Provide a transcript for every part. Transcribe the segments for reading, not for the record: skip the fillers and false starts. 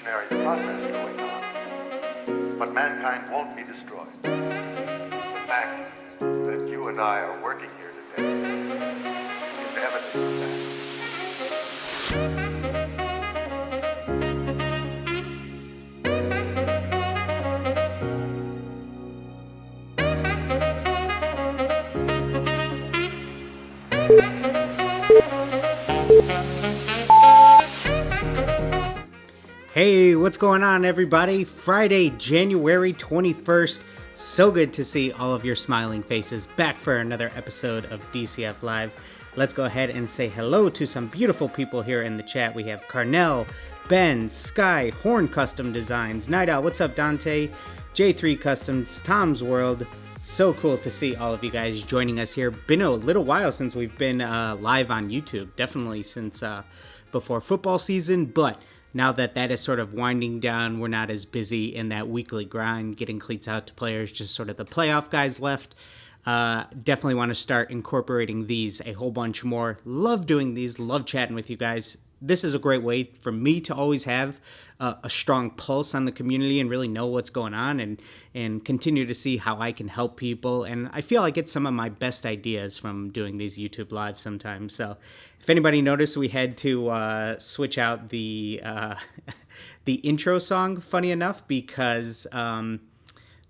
evolutionary process going on. But mankind won't be destroyed. The fact that you and I are working here today is evidence of that. Hey, what's going on, everybody? Friday, January 21st. So good to see all of your smiling faces back for another episode of DCF Live. Let's go ahead and say hello to some beautiful people here in the chat. We have Carnell, Ben, Sky, Horn Custom Designs, Night Owl, what's up, Dante, J3 Customs, Tom's World. So cool to see all of you guys joining us here. Been a little while since we've been live on YouTube. Definitely since before football season, but now that that is sort of winding down, we're not as busy in that weekly grind, getting cleats out to players, just sort of the playoff guys left. Definitely want to start incorporating these a whole bunch more. Love doing these, love chatting with you guys. This is a great way for me to always have a strong pulse on the community and really know what's going on and continue to see how I can help people. And I feel I get some of my best ideas from doing these YouTube lives sometimes. So if anybody noticed, we had to switch out the the intro song, funny enough, because the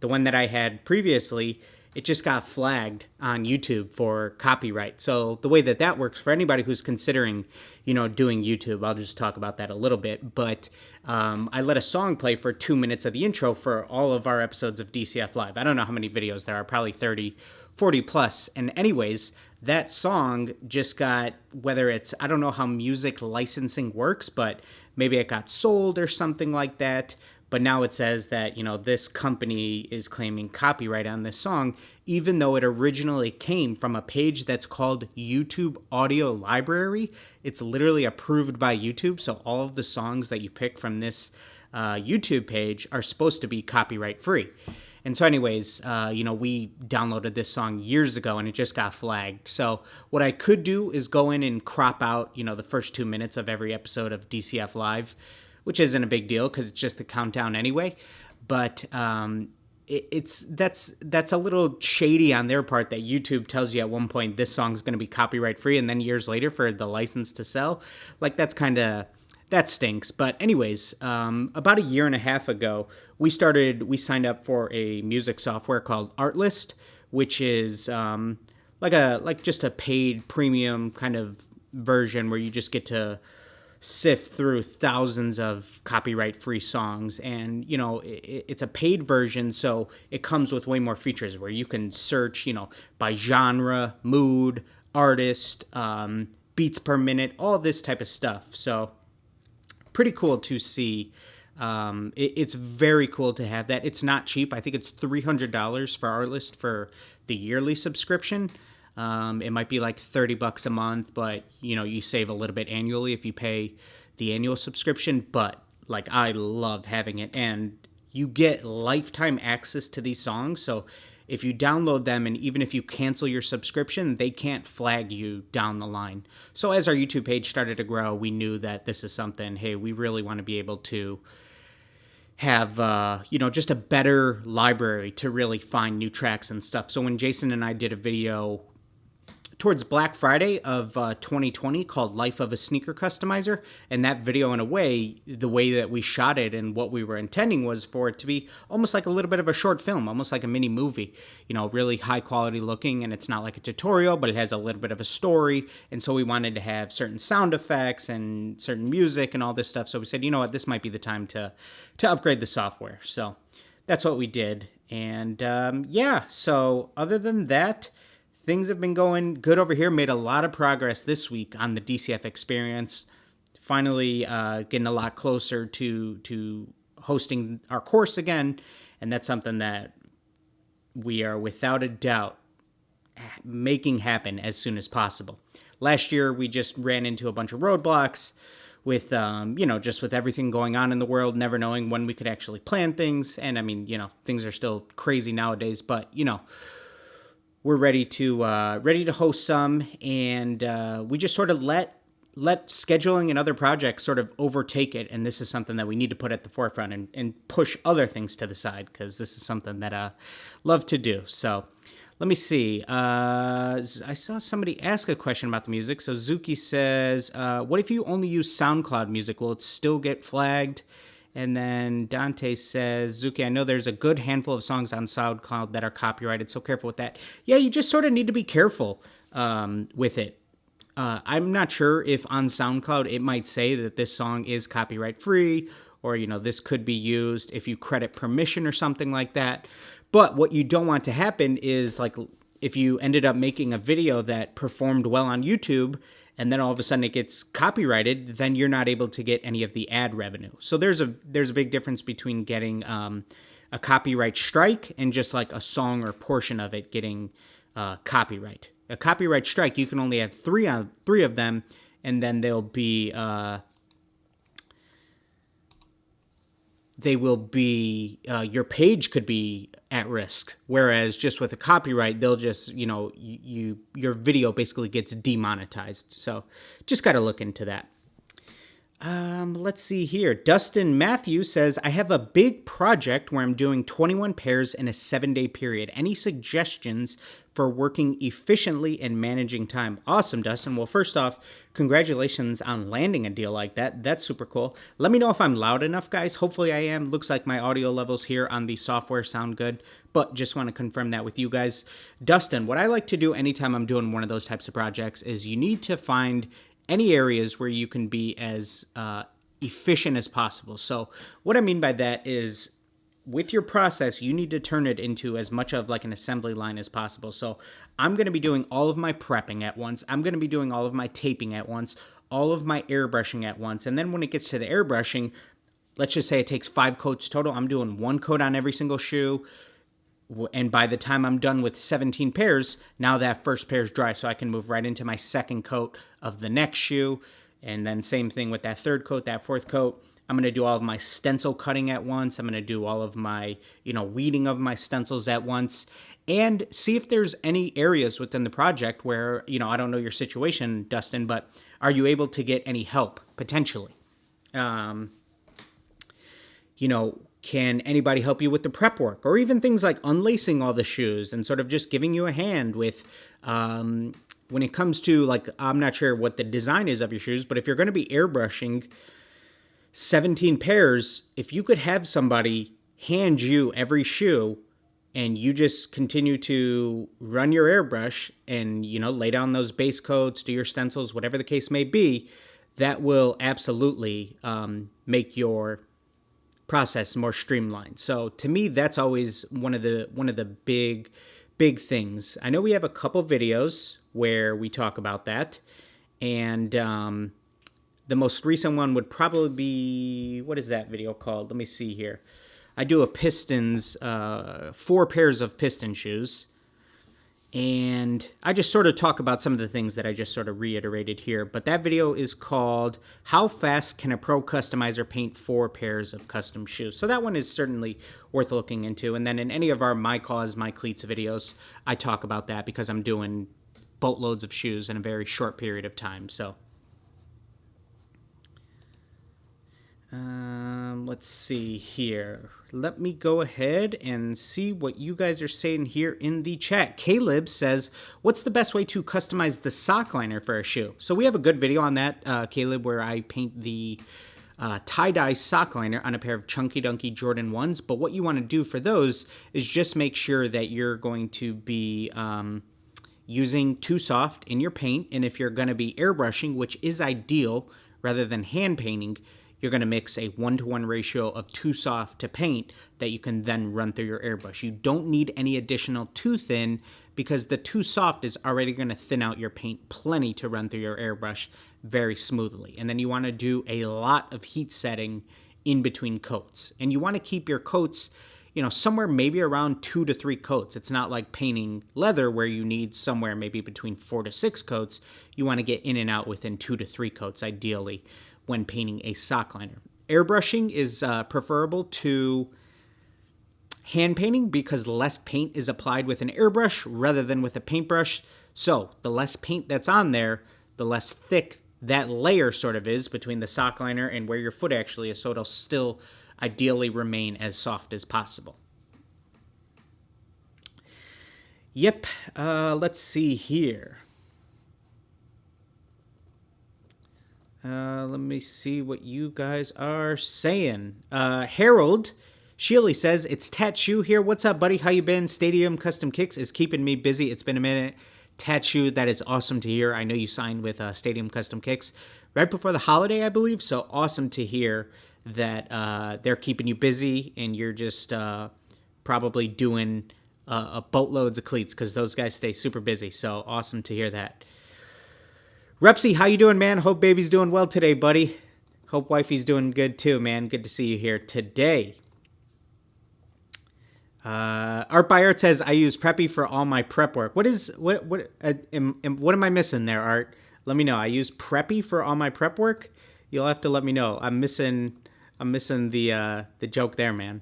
one that I had previously, it just got flagged on YouTube for copyright. So the way that that works for anybody who's considering, doing YouTube, I'll just talk about that a little bit. But I let a song play for 2 minutes of the intro for all of our episodes of DCF Live. I don't know how many videos there are, probably 30, 40 plus. And anyways, that song just got, whether it's, I don't know how music licensing works, but maybe it got sold or something like that. But now it says that, this company is claiming copyright on this song, even though it originally came from a page that's called YouTube Audio Library. It's literally approved by YouTube. So all of the songs that you pick from this YouTube page are supposed to be copyright free. And so anyways, we downloaded this song years ago and it just got flagged. So what I could do is go in and crop out, the first 2 minutes of every episode of DCF Live, which isn't a big deal because it's just the countdown anyway. But that's a little shady on their part that YouTube tells you at one point this song's going to be copyright free, and then years later for the license to sell. Like that stinks. But anyways, about a year and a half ago, we signed up for a music software called Artlist, which is like just a paid premium kind of version where you just get to sift through thousands of copyright-free songs. And, it's a paid version, so it comes with way more features where you can search, by genre, mood, artist, beats per minute, all this type of stuff. So pretty cool to see. It's very cool to have that. It's not cheap. I think it's $300 for Artlist for the yearly subscription. It might be like $30 a month, but you save a little bit annually if you pay the annual subscription. But I love having it, and you get lifetime access to these songs. So if you download them, and even if you cancel your subscription, they can't flag you down the line. So as our YouTube page started to grow, we knew that this is something, hey, we really want to be able to have, just a better library to really find new tracks and stuff. So when Jason and I did a video towards Black Friday of 2020 called Life of a Sneaker Customizer, and that video, in a way, the way that we shot it and what we were intending was for it to be almost like a little bit of a short film, almost like a mini movie, really high quality looking, and it's not like a tutorial, but it has a little bit of a story. And so we wanted to have certain sound effects and certain music and all this stuff. So we said, this might be the time to upgrade the software. So that's what we did. And so other than that, things have been going good over here. Made a lot of progress this week on the DCF experience. Finally getting a lot closer to hosting our course again. And that's something that we are without a doubt making happen as soon as possible. Last year, we just ran into a bunch of roadblocks with, just with everything going on in the world, never knowing when we could actually plan things. And I mean, things are still crazy nowadays, but, we're ready to host some, and we just sort of let let scheduling and other projects sort of overtake it. And this is something that we need to put at the forefront and push other things to the side, because this is something that I love to do. So let me see. I saw somebody ask a question about the music. So Zuki says, what if you only use SoundCloud music? Will it still get flagged? And then Dante says, Zuki, I know there's a good handful of songs on SoundCloud that are copyrighted, so careful with that. Yeah, you just sort of need to be careful with it. I'm not sure if on SoundCloud it might say that this song is copyright free, or, you know, this could be used if you credit permission or something like that. But what you don't want to happen is, like, if you ended up making a video that performed well on YouTube and then all of a sudden it gets copyrighted, then you're not able to get any of the ad revenue. So there's a big difference between getting a copyright strike and just like a song or portion of it getting copyright. A copyright strike, you can only have three of them, and then they'll be your page could be at risk. Whereas just with a copyright, they'll just, you know, your video basically gets demonetized. So just got to look into that. Let's see here. Dustin Matthews says, I have a big project where I'm doing 21 pairs in a 7-day period. Any suggestions for working efficiently and managing time? Awesome, Dustin. Well, first off, congratulations on landing a deal like that. That's super cool. Let me know if I'm loud enough, guys. Hopefully I am. Looks like my audio levels here on the software sound good, but just want to confirm that with you guys. Dustin, what I like to do anytime I'm doing one of those types of projects is you need to find any areas where you can be as efficient as possible. So what I mean by that is, with your process, you need to turn it into as much of like an assembly line as possible. So I'm going to be doing all of my prepping at once. I'm going to be doing all of my taping at once, all of my airbrushing at once. And then when it gets to the airbrushing, let's just say it takes 5 coats total. I'm doing 1 coat on every single shoe. And by the time I'm done with 17 pairs, now that first pair is dry, so I can move right into my second coat of the next shoe. And then same thing with that third coat, that fourth coat. I'm going to do all of my stencil cutting at once. I'm going to do all of my, weeding of my stencils at once, and see if there's any areas within the project where, I don't know your situation, Dustin, but are you able to get any help potentially? Can anybody help you with the prep work, or even things like unlacing all the shoes and sort of just giving you a hand with, when it comes to, like, I'm not sure what the design is of your shoes, but if you're going to be airbrushing 17 pairs, if you could have somebody hand you every shoe and you just continue to run your airbrush and, lay down those base coats, do your stencils, whatever the case may be, that will absolutely make your process more streamlined. So to me, that's always one of the big things. I know we have a couple videos where we talk about that, and the most recent one would probably be, what is that video called? Let me see here. I do a pistons, 4 pairs of piston shoes. And I just sort of talk about some of the things that I just sort of reiterated here. But that video is called, How Fast Can a Pro Customizer Paint 4 Pairs of Custom Shoes? So that one is certainly worth looking into. And then in any of our My Cause, My Cleats videos, I talk about that because I'm doing boatloads of shoes in a very short period of time. So let's see here. Let me go ahead and see what you guys are saying here in the chat. Caleb says, what's the best way to customize the sock liner for a shoe? So we have a good video on that, Caleb, where I paint the tie-dye sock liner on a pair of Chunky Dunky Jordan 1s. But what you want to do for those is just make sure that you're going to be using Too Soft in your paint. And if you're going to be airbrushing, which is ideal rather than hand painting, you're going to mix a 1-to-1 ratio of Too Soft to paint that you can then run through your airbrush. You don't need any additional Too Thin because the Too Soft is already going to thin out your paint plenty to run through your airbrush very smoothly. And then you want to do a lot of heat setting in between coats. And you want to keep your coats, somewhere maybe around 2 to 3 coats. It's not like painting leather where you need somewhere maybe between 4 to 6 coats. You want to get in and out within 2 to 3 coats ideally when painting a sock liner. Airbrushing is preferable to hand painting because less paint is applied with an airbrush rather than with a paintbrush. So the less paint that's on there, the less thick that layer sort of is between the sock liner and where your foot actually is, so it'll still ideally remain as soft as possible. Yep, let's see here. Let me see what you guys are saying. Harold Sheely says, it's Tattoo here. What's up, buddy? How you been? Stadium Custom Kicks is keeping me busy. It's been a minute. Tattoo, that is awesome to hear. I know you signed with Stadium Custom Kicks right before the holiday, I believe. So awesome to hear that they're keeping you busy and you're just probably doing boatloads of cleats because those guys stay super busy. So awesome to hear that. Repsy, how you doing, man? Hope baby's doing well today, buddy. Hope wifey's doing good too, man. Good to see you here today. Art by Art says, I use Preppy for all my prep work. What am I missing there, Art? Let me know. I use Preppy for all my prep work. You'll have to let me know. I'm missing the joke there, man.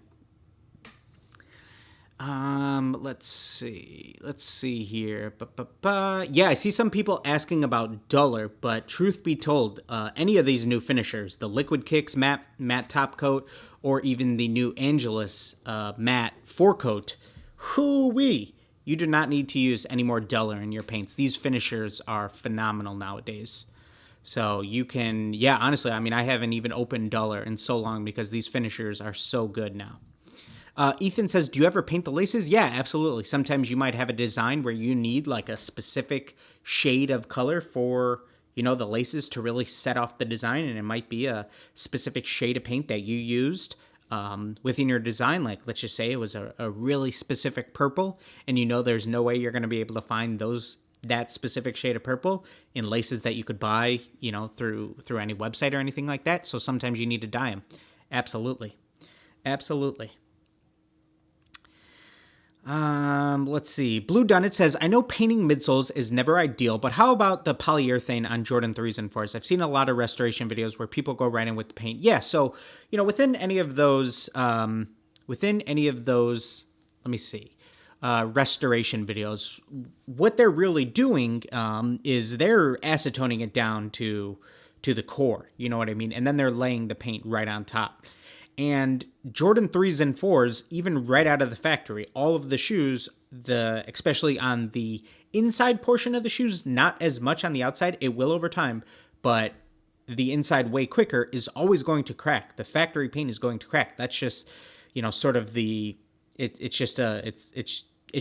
Let's see here. Yeah, I see some people asking about duller, but truth be told, any of these new finishers, the Liquid Kicks matte top coat, or even the new Angelus matte forecoat, hoo-wee, you do not need to use any more duller in your paints. These finishers are phenomenal nowadays. So you can, yeah, honestly, I mean, I haven't even opened duller in so long because these finishers are so good now. Ethan says, do you ever paint the laces? Yeah, absolutely. Sometimes you might have a design where you need like a specific shade of color for, you know, the laces to really set off the design. And it might be a specific shade of paint that you used within your design. Like, let's just say it was a really specific purple and you know there's no way you're going to be able to find that specific shade of purple in laces that you could buy, you know, through any website or anything like that. So sometimes you need to dye them. Absolutely. Absolutely. Let's see. Blue Dunnett says, I know painting midsoles is never ideal, but how about the polyurethane on Jordan 3s and 4s? I've seen a lot of restoration videos where people go right in with the paint. Yeah, so, you know, within any of those, let me see, restoration videos, what they're really doing is they're acetoning it down to the core, you know what I mean? And then they're laying the paint right on top. And Jordan 3s and 4s, even right out of the factory, all of the shoes, especially on the inside portion of the shoes, not as much on the outside, it will over time, but the inside way quicker is always going to crack. The factory paint is going to crack. That's just, you know, sort of it's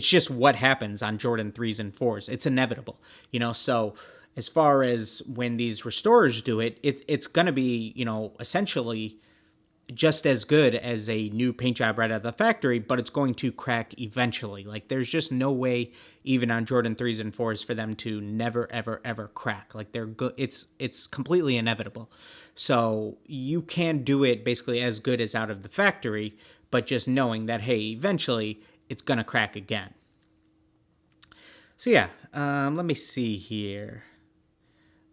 just what happens on Jordan 3s and 4s. It's inevitable, you know, so as far as when these restorers do it, it's going to be, you know, essentially just as good as a new paint job right out of the factory, but it's going to crack eventually. Like, there's just no way, even on Jordan 3s and 4s, for them to never, ever, ever crack. Like, they're good. It's completely inevitable. So you can do it basically as good as out of the factory, but just knowing that, hey, eventually it's going to crack again. So yeah, let me see here.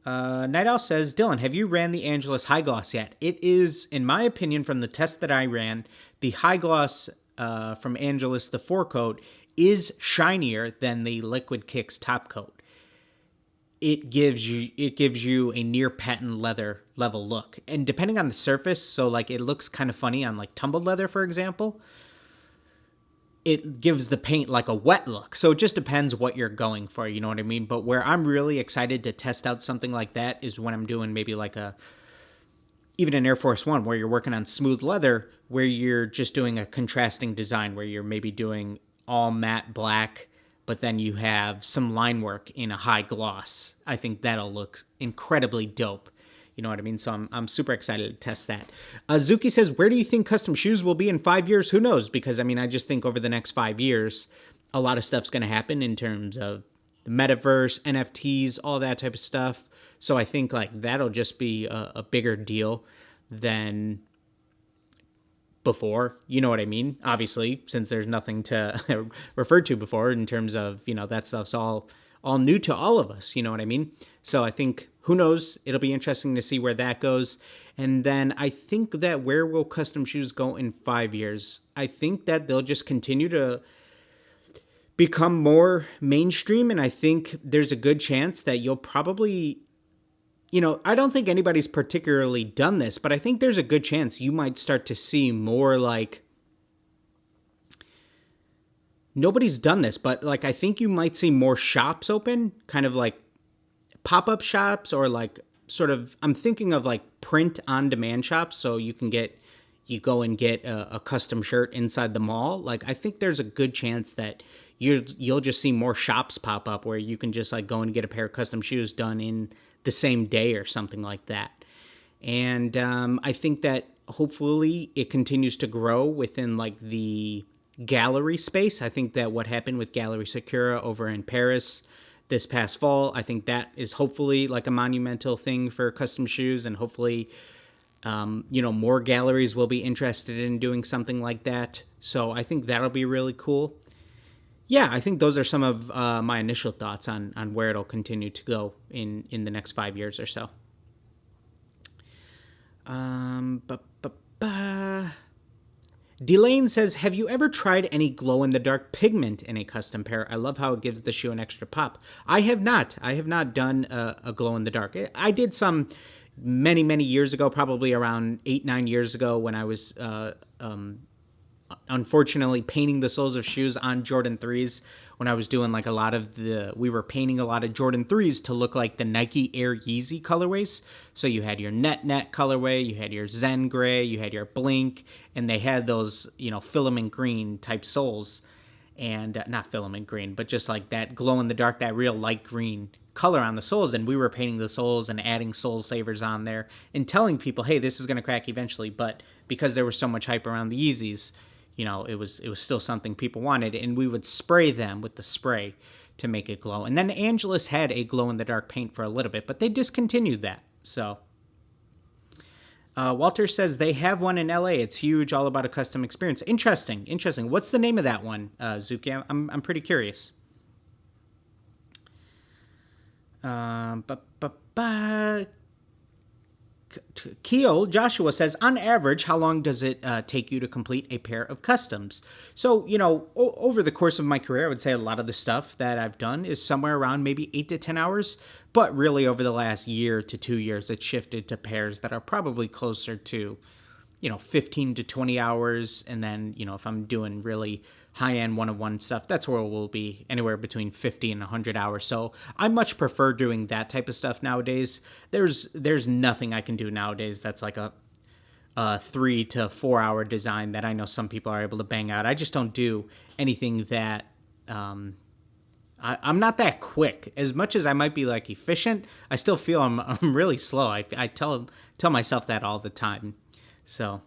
Night Owl says, Dylan, have you ran the Angelus High Gloss yet? It is, in my opinion, from the test that I ran, the High Gloss from Angelus, the forecoat, is shinier than the Liquid Kicks top coat. It gives you a near patent leather level look. And depending on the surface, so like it looks kind of funny on like tumbled leather, for example, it gives the paint like a wet look. So it just depends what you're going for, you know what I mean? But where I'm really excited to test out something like that is when I'm doing maybe like even an Air Force One where you're working on smooth leather, where you're just doing a contrasting design, where you're maybe doing all matte black, but then you have some line work in a high gloss. I think that'll look incredibly dope. You know what I mean? So I'm super excited to test that. Zuki says, where do you think custom shoes will be in 5 years? Who knows? Because, I mean, I just think over the next 5 years, a lot of stuff's going to happen in terms of the metaverse, NFTs, all that type of stuff. So I think, like, that'll just be a bigger deal than before. You know what I mean? Obviously, since there's nothing to refer to before in terms of, you know, that stuff's all new to all of us. You know what I mean? So I think, who knows? It'll be interesting to see where that goes. And then I think that where will custom shoes go in 5 years? I think that they'll just continue to become more mainstream. And I think there's a good chance that you'll probably I don't think anybody's particularly done this, but I think there's a good chance you might start to see more like, nobody's done this, but like I think you might see more shops open, kind of like pop-up shops, or like sort of, I'm thinking of like print on demand shops. So you go and get a custom shirt inside the mall. Like I think there's a good chance that you'll just see more shops pop up where you can just like go and get a pair of custom shoes done in the same day or something like that. And I think that hopefully it continues to grow within like the gallery space. I think that what happened with Gallery Sakura over in Paris this past fall, I think that is hopefully like a monumental thing for custom shoes, and hopefully more galleries will be interested in doing something like that. So I think that'll be really cool. Yeah, I think those are some of my initial thoughts on where it'll continue to go in the next 5 years or so. Delane says, have you ever tried any glow-in-the-dark pigment in a custom pair? I love how it gives the shoe an extra pop. I have not. I have not done a glow-in-the-dark. I did some many, many years ago, probably around 8-9 years ago, when I was unfortunately painting the soles of shoes on Jordan 3s, when I was doing like we were painting a lot of Jordan 3s to look like the Nike Air Yeezy colorways. So you had your net colorway, you had your Zen gray, you had your Blink, and they had those, filament green type soles. And not filament green, but just like that glow in the dark, that real light green color on the soles. And we were painting the soles and adding sole savers on there and telling people, hey, this is going to crack eventually. But because there was so much hype around the Yeezys, it was still something people wanted, and we would spray them with the spray to make it glow. And then Angelus had a glow-in-the-dark paint for a little bit, but they discontinued that. So Walter says they have one in LA. It's huge, all about a custom experience. Interesting. What's the name of that one, Zuki? I'm pretty curious. Keel Joshua says, on average, how long does it take you to complete a pair of customs? So, over the course of my career, I would say a lot of the stuff that I've done is somewhere around maybe 8 to 10 hours. But really, over the last year to 2 years, it's shifted to pairs that are probably closer to, 15 to 20 hours. And then, if I'm doing really high-end one-of-one stuff, that's where we'll be anywhere between 50 and 100 hours. So I much prefer doing that type of stuff nowadays. There's nothing I can do nowadays that's like a 3 to 4 hour design that I know some people are able to bang out. I just don't do anything that I'm not that quick. As much as I might be like efficient, I still feel I'm really slow. I tell myself that all the time. So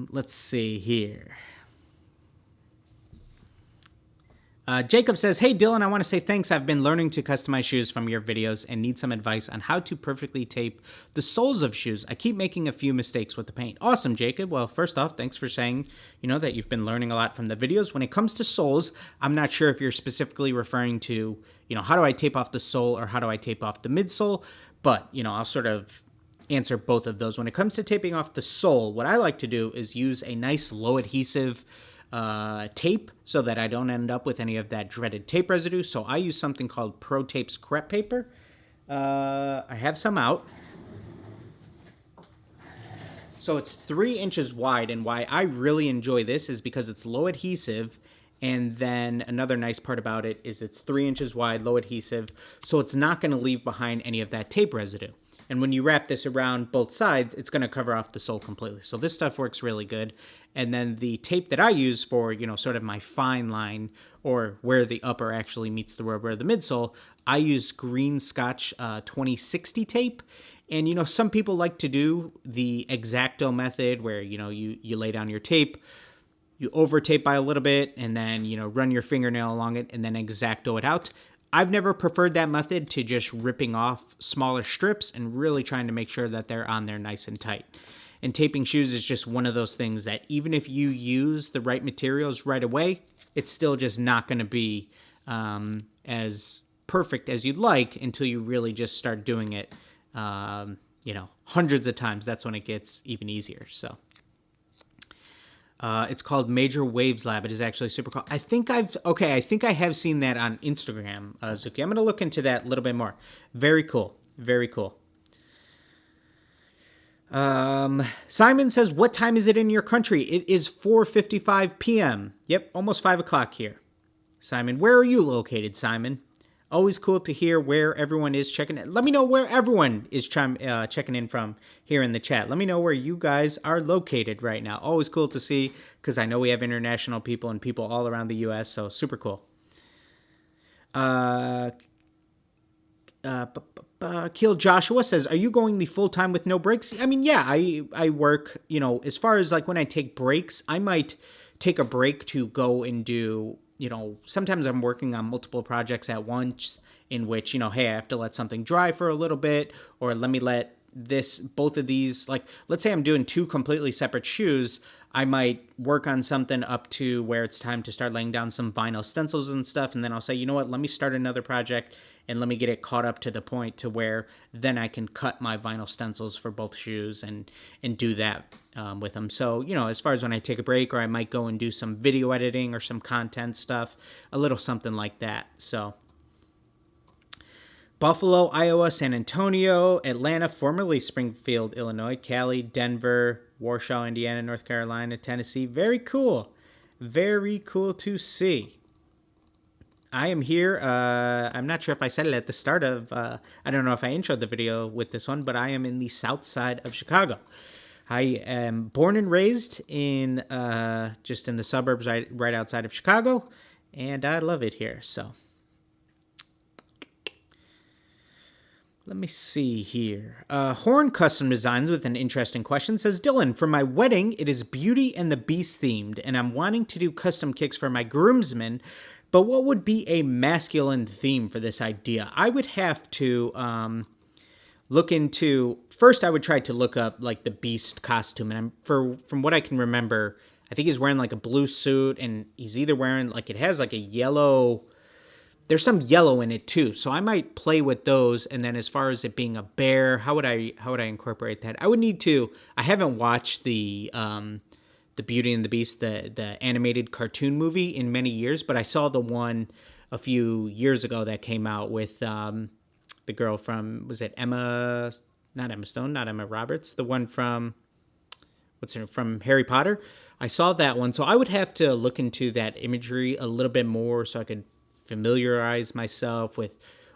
let's see here. Jacob says, hey, Dylan, I want to say thanks. I've been learning to customize shoes from your videos and need some advice on how to perfectly tape the soles of shoes. I keep making a few mistakes with the paint. Awesome, Jacob. Well, first off, thanks for saying, that you've been learning a lot from the videos. When it comes to soles, I'm not sure if you're specifically referring to, how do I tape off the sole or how do I tape off the midsole? But, I'll sort of answer both of those. When it comes to taping off the sole, what I like to do is use a nice low adhesive tape so that I don't end up with any of that dreaded tape residue. So I use something called Pro Tape's crepe paper. I have some out. So it's 3 inches wide, and why I really enjoy this is because it's low adhesive, and then another nice part about it is it's 3 inches wide, low adhesive, so it's not going to leave behind any of that tape residue. And when you wrap this around both sides, it's going to cover off the sole completely. So this stuff works really good. And then the tape that I use for, sort of my fine line, or where the upper actually meets the rubber of the midsole, I use Green Scotch 2060 tape. And, some people like to do the X-Acto method where, you lay down your tape, you over tape by a little bit, and then, run your fingernail along it and then X-Acto it out. I've never preferred that method to just ripping off smaller strips and really trying to make sure that they're on there nice and tight. And taping shoes is just one of those things that even if you use the right materials right away, it's still just not going to be as perfect as you'd like until you really just start doing it, hundreds of times. That's when it gets even easier. So It's called Major Waves Lab. It is actually super cool. I think I have seen that on Instagram, Zuki. I'm going to look into that a little bit more. Very cool. Very cool. Simon says, what time is it in your country? It is 4:55 p.m. Yep, almost 5 o'clock here. Simon, where are you located, Simon? Always cool to hear where everyone is checking in. Let me know where everyone is checking in from here in the chat. Let me know where you guys are located right now. Always cool to see, because I know we have international people and people all around the U.S., so super cool. Kill Joshua says, are you going the full time with no breaks? I mean, yeah, I work, as far as like when I take breaks, I might take a break to go and do, sometimes I'm working on multiple projects at once, in which, hey, I have to let something dry for a little bit, or let me let both of these, like, let's say I'm doing 2 completely separate shoes. I might work on something up to where it's time to start laying down some vinyl stencils and stuff, and then I'll say, you know what, let me start another project and let me get it caught up to the point to where then I can cut my vinyl stencils for both shoes and do that with them. So, as far as when I take a break, or I might go and do some video editing or some content stuff, a little something like that. So Buffalo, Iowa, San Antonio, Atlanta, formerly Springfield, Illinois, Cali, Denver, Warsaw, Indiana, North Carolina, Tennessee. Very cool. Very cool to see. I am here. I'm not sure if I said it at the start of, I don't know if I introed the video with this one, but I am in the south side of Chicago. I am born and raised in just in the suburbs right outside of Chicago, and I love it here. So let me see here. Horn Custom Designs with an interesting question says, Dylan, for my wedding, it is Beauty and the Beast themed, and I'm wanting to do custom kicks for my groomsmen, but what would be a masculine theme for this idea? I would have to look into, first I would try to look up like the Beast costume, and from what I can remember, I think he's wearing like a blue suit, and he's either wearing like, it has like a yellow, there's some yellow in it too, so I might play with those. And then as far as it being a bear, how would I incorporate that? I would need to, I haven't watched the Beauty and the Beast, the animated cartoon movie in many years, but I saw the one a few years ago that came out with the girl from, was it Emma, not Emma Stone, not Emma Roberts, the one from, from Harry Potter? I saw that one, so I would have to look into that imagery a little bit more so I could familiarize myself with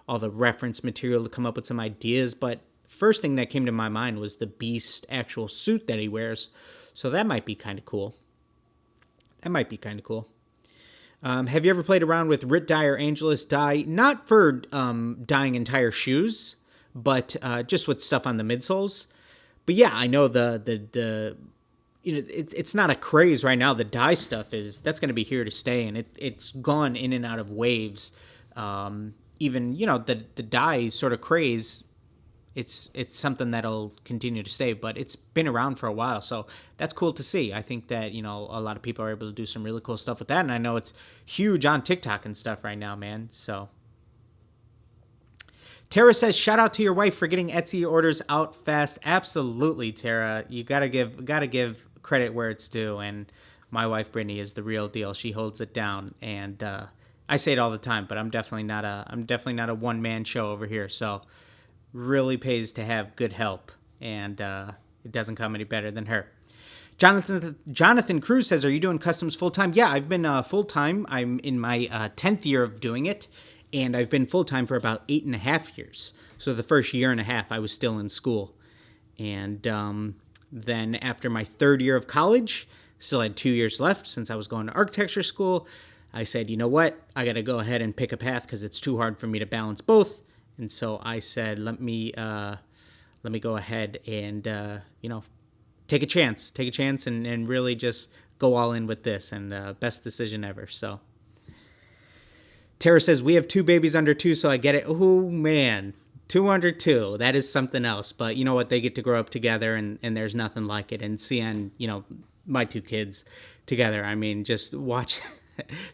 all the reference material to come up with some ideas. But first thing that came to my mind was the Beast actual suit that he wears. So that might be kind of cool. Have you ever played around with Rit Dye or Angelus Dye? Not for dyeing entire shoes, but just with stuff on the midsoles. But yeah, I know it's not a craze right now. The dye stuff that's going to be here to stay, and it's gone in and out of waves. Even the dye sort of craze. It's something that'll continue to stay, but it's been around for a while, so that's cool to see. I think that, a lot of people are able to do some really cool stuff with that, and I know it's huge on TikTok and stuff right now, man, so. Tara says, shout out to your wife for getting Etsy orders out fast. Absolutely, Tara. You gotta give credit where it's due, and my wife, Brittany, is the real deal. She holds it down, and I say it all the time, but I'm definitely not a one-man show over here, so really pays to have good help, and it doesn't come any better than her. Jonathan Cruz says, are you doing customs full-time? Yeah, I've been full-time. I'm in my 10th year of doing it, and I've been full-time for about 8.5 years. So the first year and a half, I was still in school. And then after my 3rd year of college, still had 2 years left since I was going to architecture school, I said, you know what? I got to go ahead and pick a path because it's too hard for me to balance both. And so I said, let me go ahead and, take a chance and really just go all in with this, and best decision ever. So Tara says, we have 2 babies under 2, so I get it. Oh man, 2 under 2, that is something else. But you know what? They get to grow up together, and there's nothing like it. And seeing, my 2 kids together, I mean, just watch,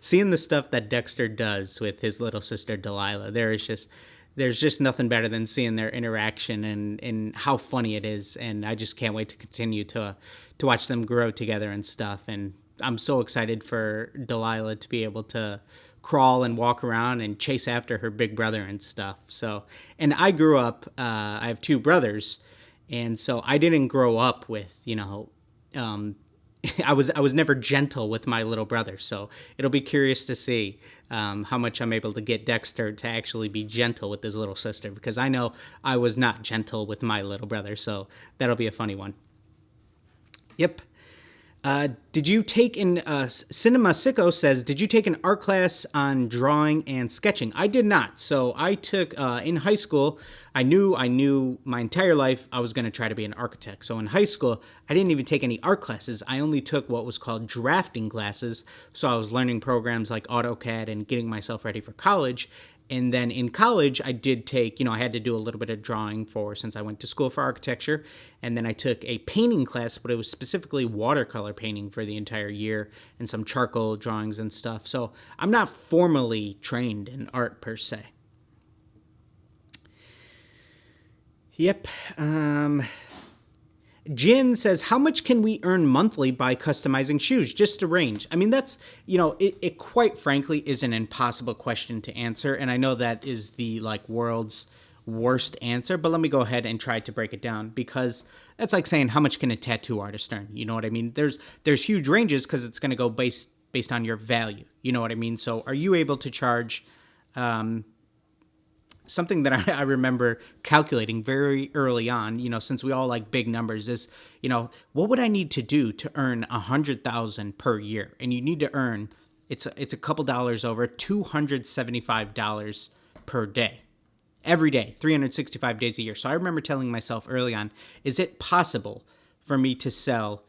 seeing the stuff that Dexter does with his little sister Delilah, there's just nothing better than seeing their interaction and how funny it is. And I just can't wait to continue to watch them grow together and stuff. And I'm so excited for Delilah to be able to crawl and walk around and chase after her big brother and stuff. So, and I grew up, I have two brothers, and so I didn't grow up with, I was never gentle with my little brother. So it'll be curious to see how much I'm able to get Dexter to actually be gentle with his little sister, because I know I was not gentle with my little brother. So that'll be a funny one. Yep. Did you take Cinema Sicko says, did you take an art class on drawing and sketching? I did not. So I took, in high school, I knew my entire life I was going to try to be an architect. So in high school, I didn't even take any art classes. I only took what was called drafting classes. So I was learning programs like AutoCAD and getting myself ready for college. And then in college, I did take, I had to do a little bit of drawing since I went to school for architecture. And then I took a painting class, but it was specifically watercolor painting for the entire year and some charcoal drawings and stuff. So I'm not formally trained in art per se. Yep. Jin says, how much can we earn monthly by customizing shoes? Just a range. I mean, that's, it quite frankly is an impossible question to answer. And I know that is the world's worst answer, but let me go ahead and try to break it down, because that's like saying, how much can a tattoo artist earn? You know what I mean? There's huge ranges, because it's going to go based on your value. You know what I mean? So are you able to charge, something that I remember calculating very early on, since we all like big numbers, is, what would I need to do to earn $100,000 per year? And you need to earn, it's a couple dollars over, $275 per day, every day, 365 days a year. So I remember telling myself early on, is it possible for me to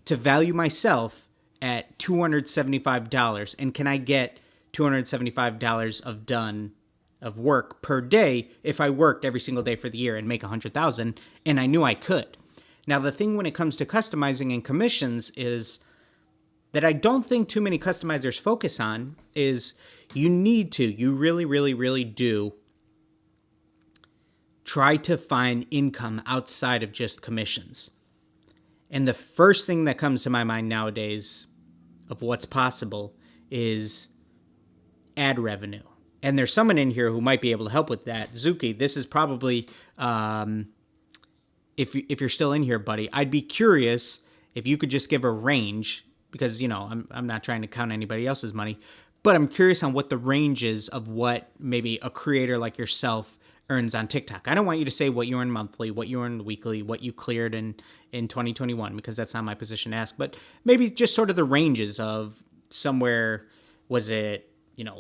value myself at $275? And can I get $275 of work per day if I worked every single day for the year and make $100,000? And I knew I could. Now, the thing when it comes to customizing and commissions is that I don't think too many customizers focus on is you really, really, really do try to find income outside of just commissions. And the first thing that comes to my mind nowadays of what's possible is ad revenue. And there's someone in here who might be able to help with that. Zuki, this is probably, if you're still in here, buddy, I'd be curious if you could just give a range, because, I'm not trying to count anybody else's money, but I'm curious on what the range is of what maybe a creator like yourself earns on TikTok. I don't want you to say what you earn monthly, what you earn weekly, what you cleared in 2021, because that's not my position to ask, but maybe just sort of the ranges of somewhere, was it,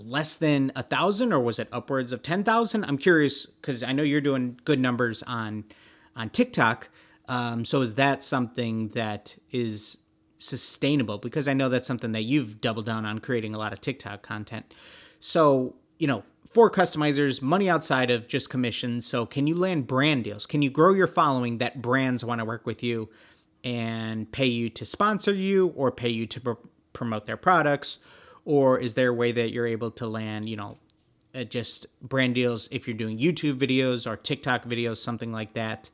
less than 1,000, or was it upwards of 10,000? I'm curious, because I know you're doing good numbers on TikTok. So is that something that is sustainable? Because I know that's something that you've doubled down on, creating a lot of TikTok content. So, for customizers, money outside of just commissions. So can you land brand deals? Can you grow your following that brands want to work with you and pay you to sponsor you, or pay you to promote their products? Or is there a way that you're able to land, just brand deals if you're doing YouTube videos or TikTok videos, something like that?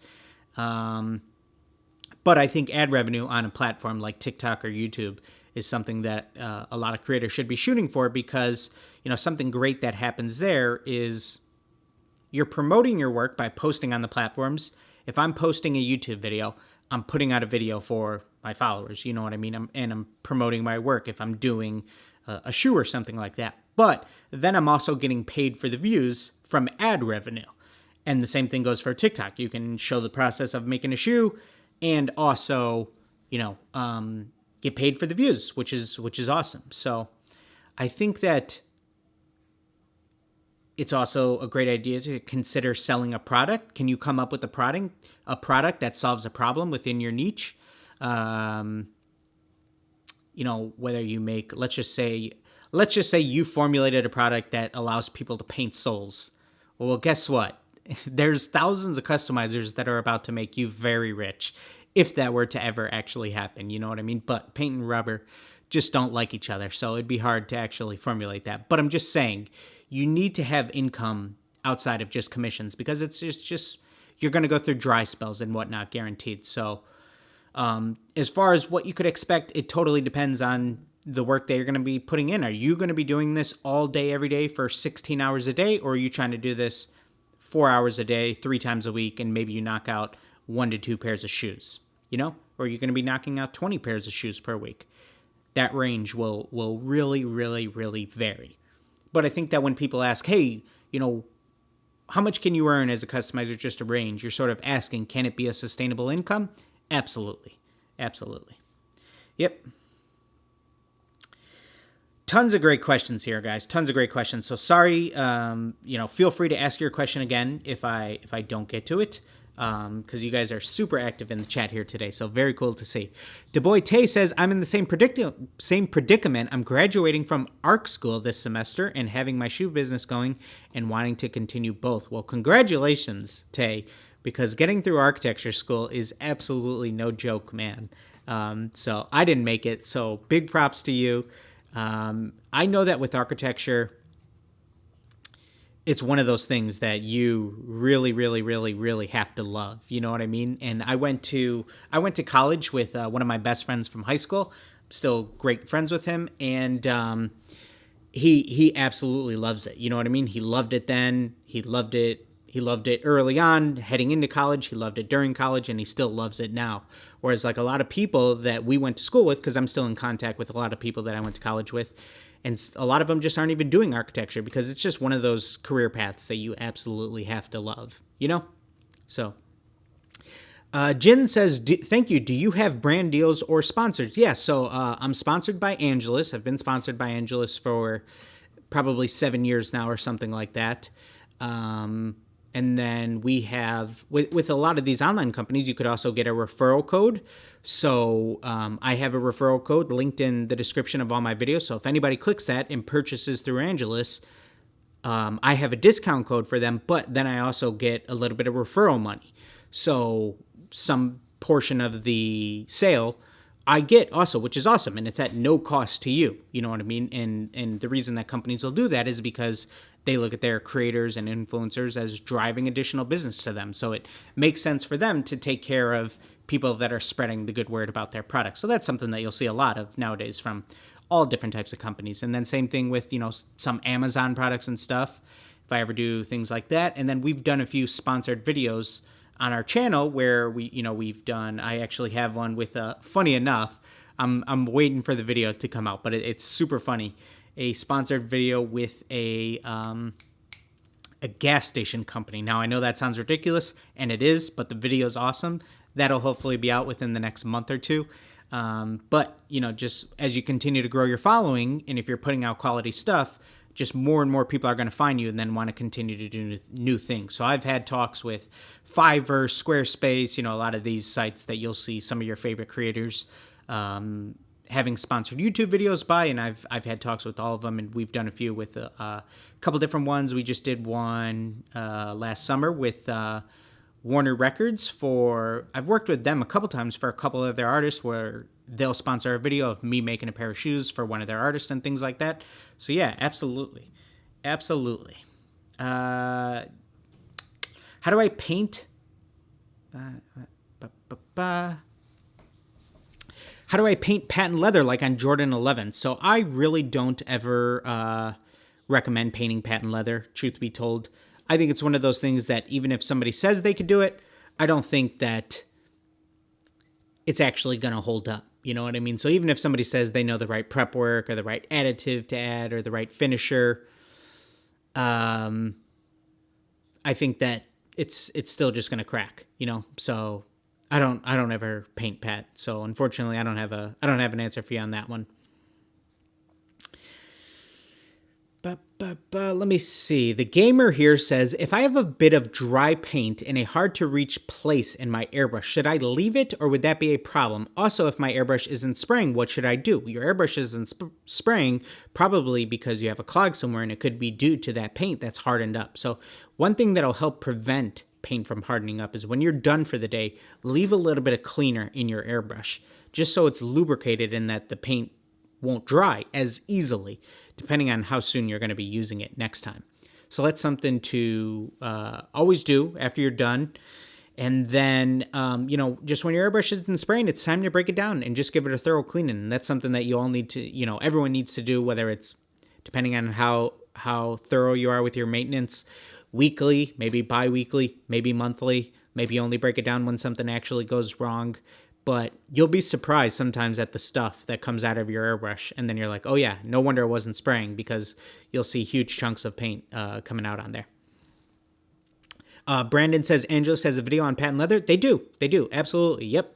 But I think ad revenue on a platform like TikTok or YouTube is something that a lot of creators should be shooting for, because, something great that happens there is you're promoting your work by posting on the platforms. If I'm posting a YouTube video, I'm putting out a video for my followers, you know what I mean? I'm promoting my work if I'm doing a shoe or something like that. But then I'm also getting paid for the views from ad revenue. And the same thing goes for TikTok. You can show the process of making a shoe and also, get paid for the views, which is awesome. So I think that it's also a great idea to consider selling a product. Can you come up with a product that solves a problem within your niche? Whether you make, let's just say you formulated a product that allows people to paint soles. Well, guess what? There's thousands of customizers that are about to make you very rich, if that were to ever actually happen. You know what I mean? But paint and rubber just don't like each other, so it'd be hard to actually formulate that. But I'm just saying, you need to have income outside of just commissions, because it's just you're going to go through dry spells and whatnot, guaranteed. So as far as what you could expect, it totally depends on the work that you're going to be putting in. Are you going to be doing this all day, every day for 16 hours a day? Or are you trying to do this 4 hours a day, 3 times a week, and maybe you knock out 1 to 2 pairs of shoes, Or are you going to be knocking out 20 pairs of shoes per week? That range will really, really, really vary. But I think that when people ask, hey, how much can you earn as a customizer, just a range, you're sort of asking, can it be a sustainable income? Absolutely. Absolutely. Yep. Tons of great questions here, guys. Tons of great questions. So sorry, feel free to ask your question again if I don't get to it, because you guys are super active in the chat here today. So very cool to see. DeBoy Tay says, I'm in the same predicament. I'm graduating from ARC school this semester and having my shoe business going and wanting to continue both. Well, congratulations, Tay, because getting through architecture school is absolutely no joke, man. So I didn't make it. So big props to you. I know that with architecture, it's one of those things that you really, really, really, really have to love. You know what I mean? And I went to college with one of my best friends from high school. I'm still great friends with him, and he absolutely loves it. You know what I mean? He loved it then. He loved it. He loved it early on, heading into college. He loved it during college, and he still loves it now. Whereas like a lot of people that we went to school with, because I'm still in contact with a lot of people that I went to college with, and a lot of them just aren't even doing architecture because it's just one of those career paths that you absolutely have to love, So, Jin says, thank you. Do you have brand deals or sponsors? Yeah, so I'm sponsored by Angelus. I've been sponsored by Angelus for probably 7 years now or something like that. And then we have, with a lot of these online companies, you could also get a referral code. So I have a referral code linked in the description of all my videos. So if anybody clicks that and purchases through Angelus, I have a discount code for them, but then I also get a little bit of referral money. So some portion of the sale I get also, which is awesome, and it's at no cost to you. You know what I mean? And the reason that companies will do that is because they look at their creators and influencers as driving additional business to them. So it makes sense for them to take care of people that are spreading the good word about their product. So that's something that you'll see a lot of nowadays from all different types of companies. And then same thing with, some Amazon products and stuff, if I ever do things like that. And then we've done a few sponsored videos on our channel where we've done, I actually have one with, funny enough, I'm waiting for the video to come out, but it's super funny. A sponsored video with a gas station company. Now, I know that sounds ridiculous, and it is, but the video is awesome. That'll hopefully be out within the next month or two. But, just as you continue to grow your following, and if you're putting out quality stuff, just more and more people are going to find you and then want to continue to do new things. So I've had talks with Fiverr, Squarespace, a lot of these sites that you'll see some of your favorite creators having sponsored YouTube videos by, and I've had talks with all of them, and we've done a few with a couple different ones. We just did one last summer with Warner Records I've worked with them a couple times for a couple of their artists where they'll sponsor a video of me making a pair of shoes for one of their artists and things like that. So yeah, absolutely. Absolutely. How do I paint? How do I paint patent leather like on Jordan 11? So I really don't ever recommend painting patent leather, truth be told. I think it's one of those things that even if somebody says they could do it, I don't think that it's actually going to hold up. You know what I mean? So even if somebody says they know the right prep work or the right additive to add or the right finisher, I think that it's still just going to crack, So I don't ever paint pat. So unfortunately, I don't have an answer for you on that one. Let me see. The gamer here says, if I have a bit of dry paint in a hard-to-reach place in my airbrush, should I leave it or would that be a problem? Also, if my airbrush isn't spraying, what should I do? Your airbrush isn't spraying probably because you have a clog somewhere, and it could be due to that paint that's hardened up. So one thing that'll help prevent paint from hardening up is when you're done for the day, leave a little bit of cleaner in your airbrush just so it's lubricated and that the paint won't dry as easily, depending on how soon you're going to be using it next time. So that's something to always do after you're done. And then, just when your airbrush isn't spraying, it's time to break it down and just give it a thorough cleaning. And that's something that you all need to, everyone needs to do, whether it's depending on how thorough you are with your maintenance, weekly, maybe bi-weekly, maybe monthly, maybe only break it down when something actually goes wrong. But you'll be surprised sometimes at the stuff that comes out of your airbrush. And then you're like, oh yeah, no wonder it wasn't spraying, because you'll see huge chunks of paint coming out on there. Brandon says Angelos has a video on patent leather. They do, absolutely. Yep.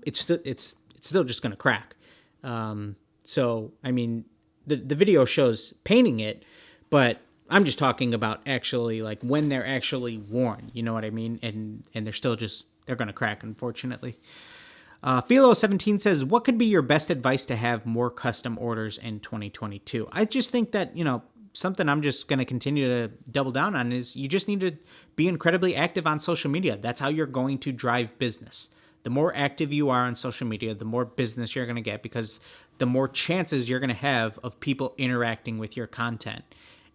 It's still just gonna crack. So I mean, the video shows painting it, but I'm just talking about actually like when they're actually worn. You know what I mean? And they're gonna crack, unfortunately. Philo17 says, what could be your best advice to have more custom orders in 2022? I just think that, something I'm just going to continue to double down on is you just need to be incredibly active on social media. That's how you're going to drive business. The more active you are on social media, the more business you're going to get, because the more chances you're going to have of people interacting with your content.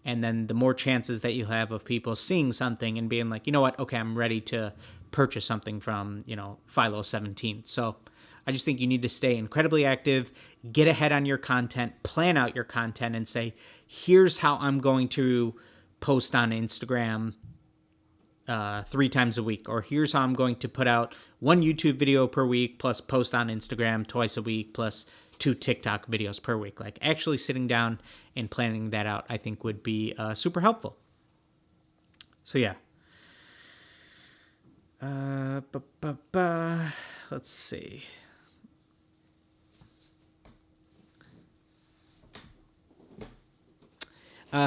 And then the more chances that you have of people seeing something and being like, you know what, okay, I'm ready to purchase something from, Philo17. So I just think you need to stay incredibly active, get ahead on your content, plan out your content, and say, here's how I'm going to post on Instagram 3 times a week, or here's how I'm going to put out 1 YouTube video per week, plus post on Instagram twice a week, plus 2 TikTok videos per week. Like actually sitting down and planning that out, I think would be super helpful. So yeah. Let's see.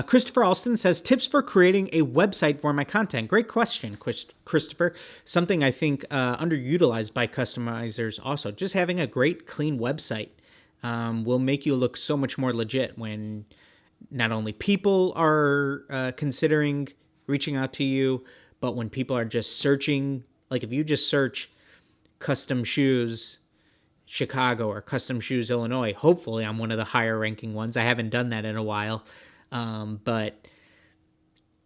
Christopher Alston says, tips for creating a website for my content. Great question, Christopher. Something I think underutilized by customizers also. Just having a great, clean website will make you look so much more legit when not only people are considering reaching out to you, but when people are just searching. Like if you just search custom shoes Chicago or custom shoes Illinois, hopefully I'm one of the higher ranking ones. I haven't done that in a while. But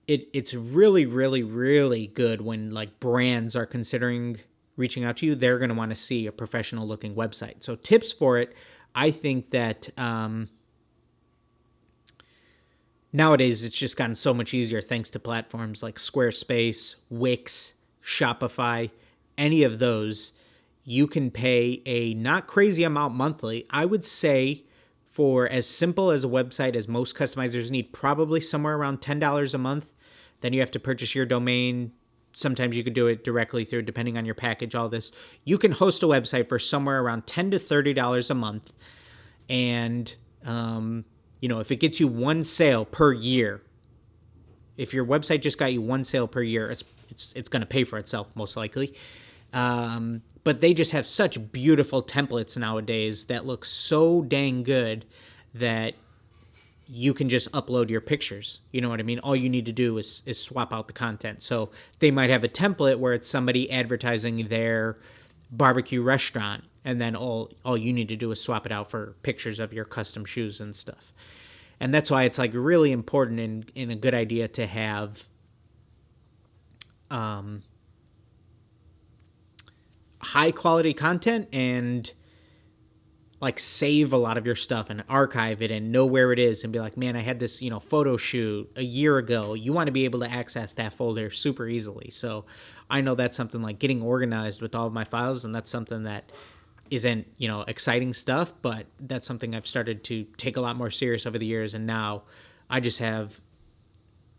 it's really, really, really good when like brands are considering reaching out to you. They're going to want to see a professional looking website. So tips for it, I think that nowadays it's just gotten so much easier thanks to platforms like Squarespace, Wix, Shopify, any of those. You can pay a not crazy amount monthly. I would say for as simple as a website as most customizers need, probably somewhere around $10 a month. Then you have to purchase your domain. Sometimes you could do it directly through, depending on your package, all this. You can host a website for somewhere around $10 to $30 a month. And, if it gets you 1 sale per year, if your website just got you 1 sale per year, it's going to pay for itself, most likely. But they just have such beautiful templates nowadays that look so dang good that you can just upload your pictures. You know what I mean? All you need to do is swap out the content. So they might have a template where it's somebody advertising their barbecue restaurant, and then all you need to do is swap it out for pictures of your custom shoes and stuff. And that's why it's like really important and a good idea to have high quality content and like save a lot of your stuff and archive it and know where it is and be like, man, I had this, photo shoot a year ago. You want to be able to access that folder super easily. So I know that's something like getting organized with all of my files, and that's something that isn't, exciting stuff, but that's something I've started to take a lot more serious over the years. And now I just have,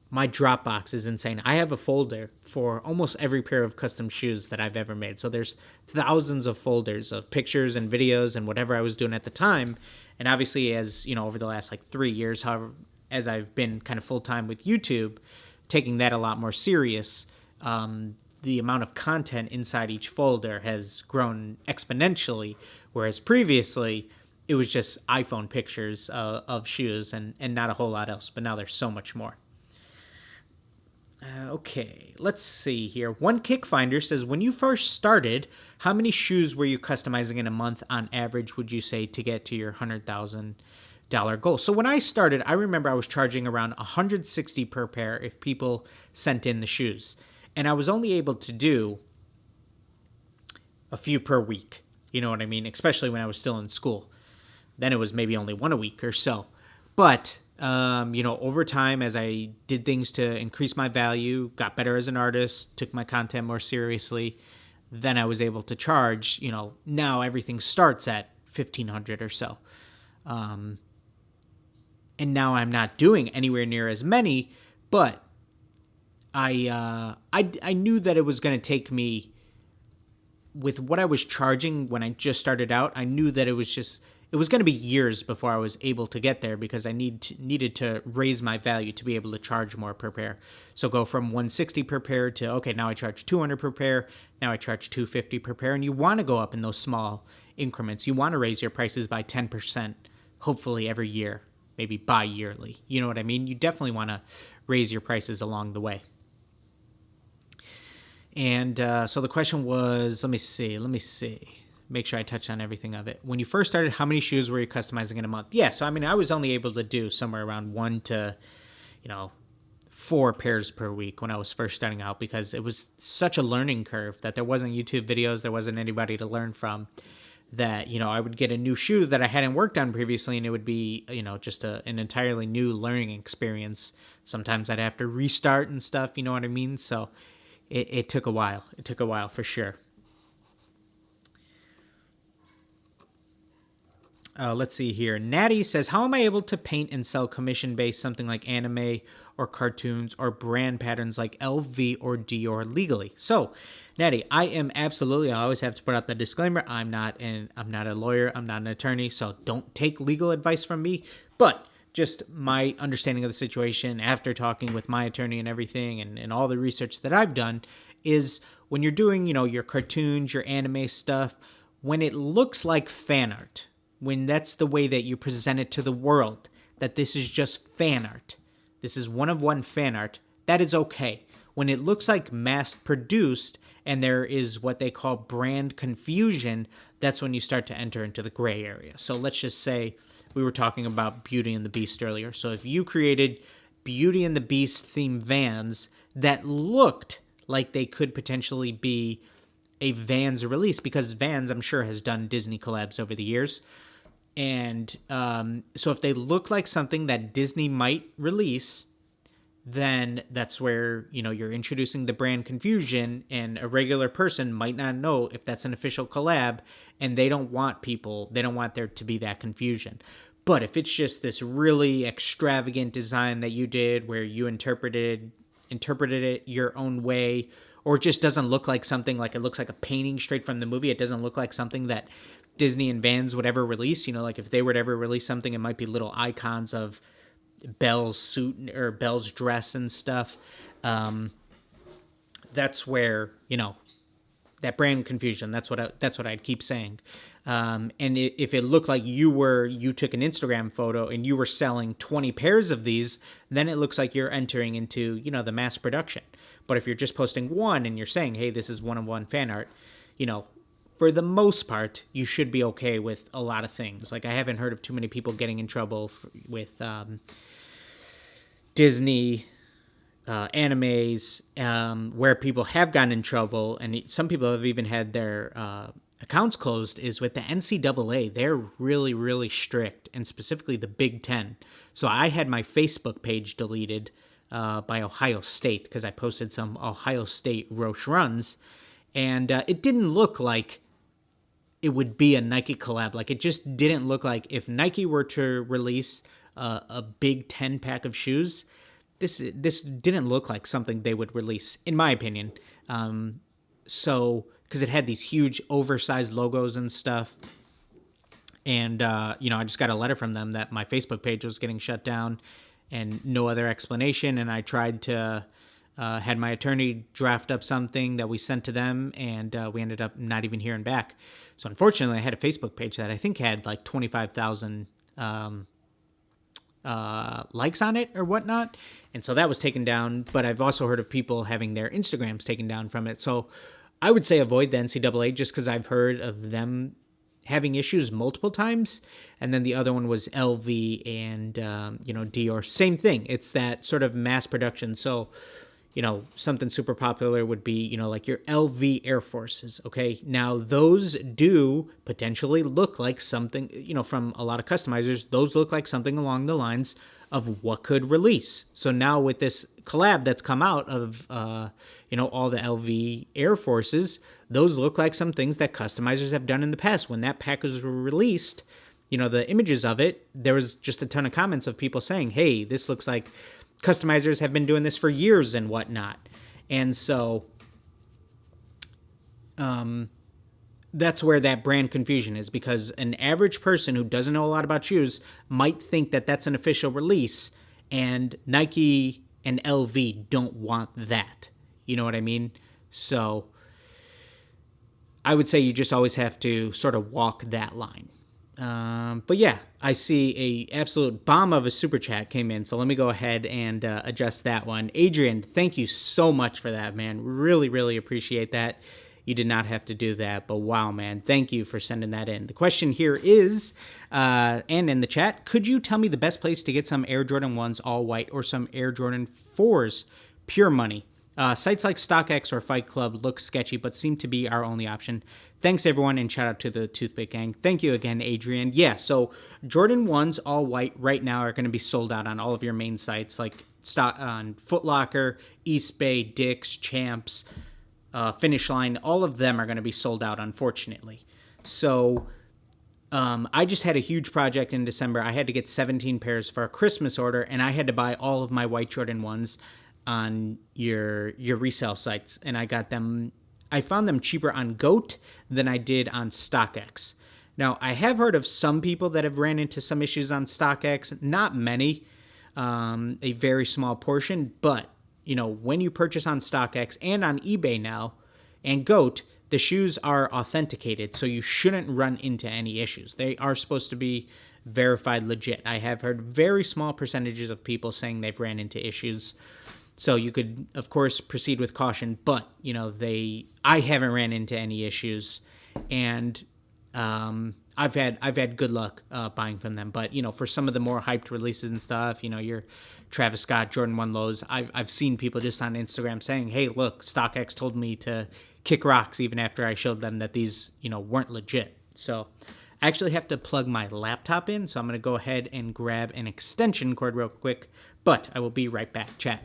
my Dropbox is insane. I have a folder for almost every pair of custom shoes that I've ever made. So there's thousands of folders of pictures and videos and whatever I was doing at the time. And obviously, as over the last 3 years, however, as I've been kind of full-time with YouTube, taking that a lot more serious, the amount of content inside each folder has grown exponentially, whereas previously it was just iPhone pictures of shoes and not a whole lot else. But now there's so much more. Okay, let's see here. One Kick Finder says, when you first started, how many shoes were you customizing in a month on average, would you say, to get to your 100,000 goal. So when I started, I remember I was charging around $160 per pair if people sent in the shoes. And I was only able to do a few per week. You know what I mean? Especially when I was still in school. Then it was maybe only one a week or so. But, over time, as I did things to increase my value, got better as an artist, took my content more seriously, then I was able to charge, now everything starts at $1,500 or so. And now I'm not doing anywhere near as many, but I knew that it was going to take me, with what I was charging when I just started out, I knew that it was going to be years before I was able to get there, because I needed to raise my value to be able to charge more per pair. So go from $160 per pair to, okay, now I charge $200 per pair, now I charge $250 per pair, and you want to go up in those small increments. You want to raise your prices by 10%, hopefully every year, maybe bi-yearly. You know what I mean? You definitely want to raise your prices along the way. And so the question was, let me see. Make sure I touch on everything of it. When you first started, how many shoes were you customizing in a month? Yeah, so I was only able to do somewhere around 1 to, 4 pairs per week when I was first starting out, because it was such a learning curve that there wasn't YouTube videos, there wasn't anybody to learn from, that, I would get a new shoe that I hadn't worked on previously, and it would be, just an entirely new learning experience. Sometimes I'd have to restart and stuff, you know what I mean? So it took a while. It took a while for sure. Let's see here. Natty says, how am I able to paint and sell commission-based something like anime or cartoons or brand patterns like LV or Dior legally? So, Natty, I always have to put out the disclaimer. I'm not a lawyer. I'm not an attorney. So don't take legal advice from me. But just my understanding of the situation after talking with my attorney and everything, and all the research that I've done, is when you're doing, your cartoons, your anime stuff, when it looks like fan art, when that's the way that you present it to the world, that this is just fan art, this is one-of-one fan art, that is okay. When it looks like mass-produced and there is what they call brand confusion, that's when you start to enter into the gray area. So let's just say we were talking about Beauty and the Beast earlier. So if you created Beauty and the Beast themed Vans that looked like they could potentially be a Vans release, because Vans, I'm sure, has done Disney collabs over the years. And so if they look like something that Disney might release, then that's where, you're introducing the brand confusion, and a regular person might not know if that's an official collab, and they don't want there to be that confusion. But if it's just this really extravagant design that you did where you interpreted it your own way, or it just doesn't look like something, like it looks like a painting straight from the movie, it doesn't look like something that Disney and Vans would ever release, like if they were to ever release something, it might be little icons of Belle's suit or Belle's dress and stuff. That's where, that brand confusion, that's what I'd keep saying. And if it looked like you took an Instagram photo and you were selling 20 pairs of these, then it looks like you're entering into, the mass production. But if you're just posting one and you're saying, hey, this is one-on-one fan art, for the most part, you should be okay with a lot of things. Like, I haven't heard of too many people getting in trouble with Disney animes, where people have gotten in trouble, and some people have even had their accounts closed, is with the NCAA. They're really, really strict, and specifically the Big Ten. So I had my Facebook page deleted by Ohio State because I posted some Ohio State Roche runs, and it didn't look like it would be a Nike collab. Like, it just didn't look like, if Nike were to release a Big Ten pack of shoes, this didn't look like something they would release, in my opinion. So, because it had these huge oversized logos and stuff. And, I just got a letter from them that my Facebook page was getting shut down and no other explanation. And I tried to, had my attorney draft up something that we sent to them, and we ended up not even hearing back. So unfortunately, I had a Facebook page that I think had like 25,000 likes on it or whatnot. And so that was taken down. But I've also heard of people having their Instagrams taken down from it. So I would say avoid the NCAA, just because I've heard of them having issues multiple times. And then the other one was LV and, Dior. Same thing. It's that sort of mass production. So, something super popular would be, like your LV Air Forces, okay? Now, those do potentially look like something, from a lot of customizers, those look like something along the lines of what could release. So now with this collab that's come out of, all the LV Air Forces, those look like some things that customizers have done in the past. When that package was released, the images of it, there was just a ton of comments of people saying, hey, this looks like customizers have been doing this for years and whatnot. And so that's where that brand confusion is, because an average person who doesn't know a lot about shoes might think that that's an official release, and Nike and LV don't want that. You know what I mean? So I would say you just always have to sort of walk that line. But yeah, I see a absolute bomb of a super chat came in, so let me go ahead and adjust that one. Adrian, thank you so much for that, man. Really, really appreciate that. You did not have to do that, but wow, man, thank you for sending that in. The question here is, and in the chat, could you tell me the best place to get some Air Jordan 1s all white or some Air Jordan 4s pure money? Sites like StockX or Fight Club look sketchy, but seem to be our only option. Thanks, everyone, and shout out to the Toothpick Gang. Thank you again, Adrian. Yeah, so Jordan 1s all white right now are going to be sold out on all of your main sites, like on Foot Locker, Eastbay, Dick's, Champs, Finish Line. All of them are going to be sold out, unfortunately. So I just had a huge project in December. I had to get 17 pairs for a Christmas order, and I had to buy all of my white Jordan 1s on your resale sites, and I found them cheaper on GOAT than I did on StockX. Now, I have heard of some people that have ran into some issues on StockX, not many, a very small portion, but, when you purchase on StockX and on eBay now, and GOAT, the shoes are authenticated, so you shouldn't run into any issues. They are supposed to be verified legit. I have heard very small percentages of people saying they've ran into issues. So you could, of course, proceed with caution, but, I haven't ran into any issues, and I've had good luck buying from them. But, for some of the more hyped releases and stuff, your Travis Scott, Jordan 1 lows, I've seen people just on Instagram saying, hey, look, StockX told me to kick rocks even after I showed them that these, weren't legit. So I actually have to plug my laptop in, so I'm going to go ahead and grab an extension cord real quick, but I will be right back, chat.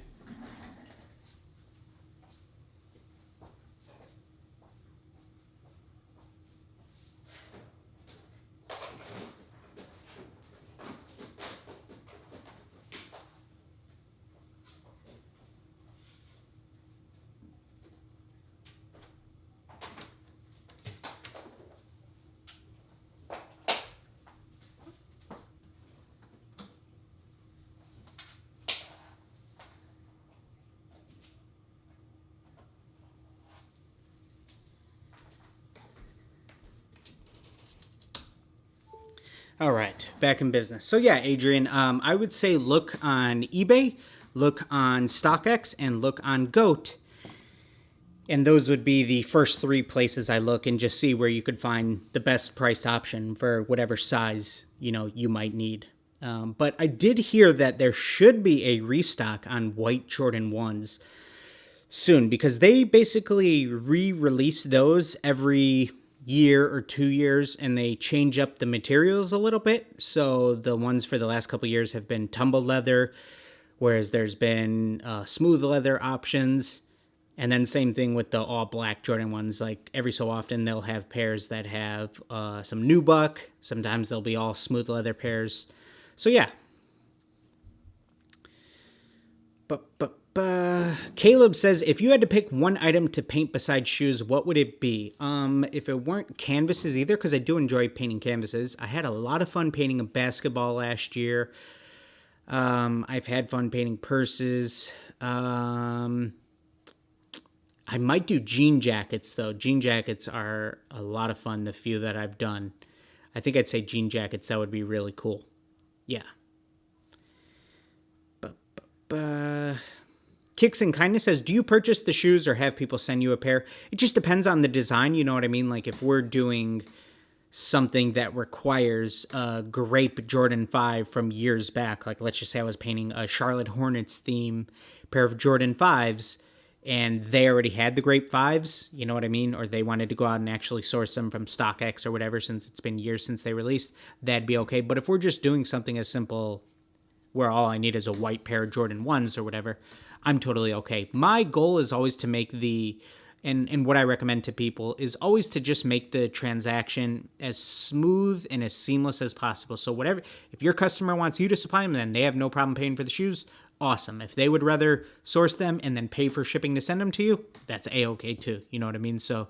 All right, back in business. So yeah, Adrian, I would say look on eBay, look on StockX, and look on GOAT. And those would be the first three places I look, and just see where you could find the best priced option for whatever size, you might need. But I did hear that there should be a restock on white Jordan 1s soon, because they basically re-release those every year or 2 years, and they change up the materials a little bit. So the ones for the last couple years have been tumble leather, whereas there's been smooth leather options. And then same thing with the all black Jordan 1s. Like every so often they'll have pairs that have some nubuck. Sometimes they'll be all smooth leather pairs. So yeah. Caleb says, if you had to pick one item to paint besides shoes, what would it be? If it weren't canvases either, because I do enjoy painting canvases. I had a lot of fun painting a basketball last year. I've had fun painting purses. I might do jean jackets, though. Jean jackets are a lot of fun, the few that I've done. I think I'd say jean jackets. That would be really cool. Yeah. Kicks and Kindness says, do you purchase the shoes or have people send you a pair? It just depends on the design, you know what I mean? Like if we're doing something that requires a grape Jordan 5 from years back. Like, let's just say I was painting a Charlotte Hornets theme pair of Jordan 5s, and they already had the grape 5s, you know what I mean? Or they wanted to go out and actually source them from StockX or whatever, since it's been years since they released, that'd be okay. But if we're just doing something as simple where all I need is a white pair of Jordan 1s or whatever, I'm totally okay. My goal is always to make and what I recommend to people is always to just make the transaction as smooth and as seamless as possible. So whatever, if your customer wants you to supply them, then they have no problem paying for the shoes. Awesome. If they would rather source them and then pay for shipping to send them to you, that's A-okay too. You know what I mean? So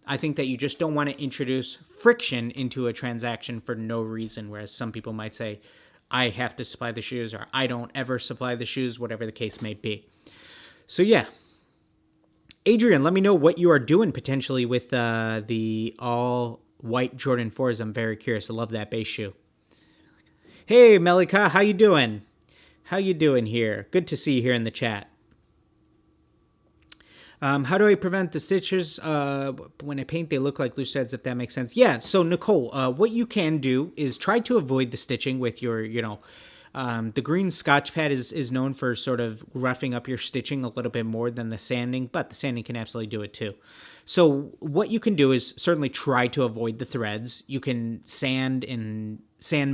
I think that you just don't want to introduce friction into a transaction for no reason, whereas some people might say, I have to supply the shoes, or I don't ever supply the shoes, whatever the case may be. So yeah. Adrian, let me know what you are doing potentially with the all-white Jordan 4s. I'm very curious. I love that base shoe. Hey, Melika, how you doing? How you doing here? Good to see you here in the chat. How do I prevent the stitches when I paint? They look like loose ends, if that makes sense. Yeah, so Nicole, what you can do is try to avoid the stitching with your, the green Scotch pad is known for sort of roughing up your stitching a little bit more than the sanding, but the sanding can absolutely do it too. So what you can do is certainly try to avoid the threads. You can sand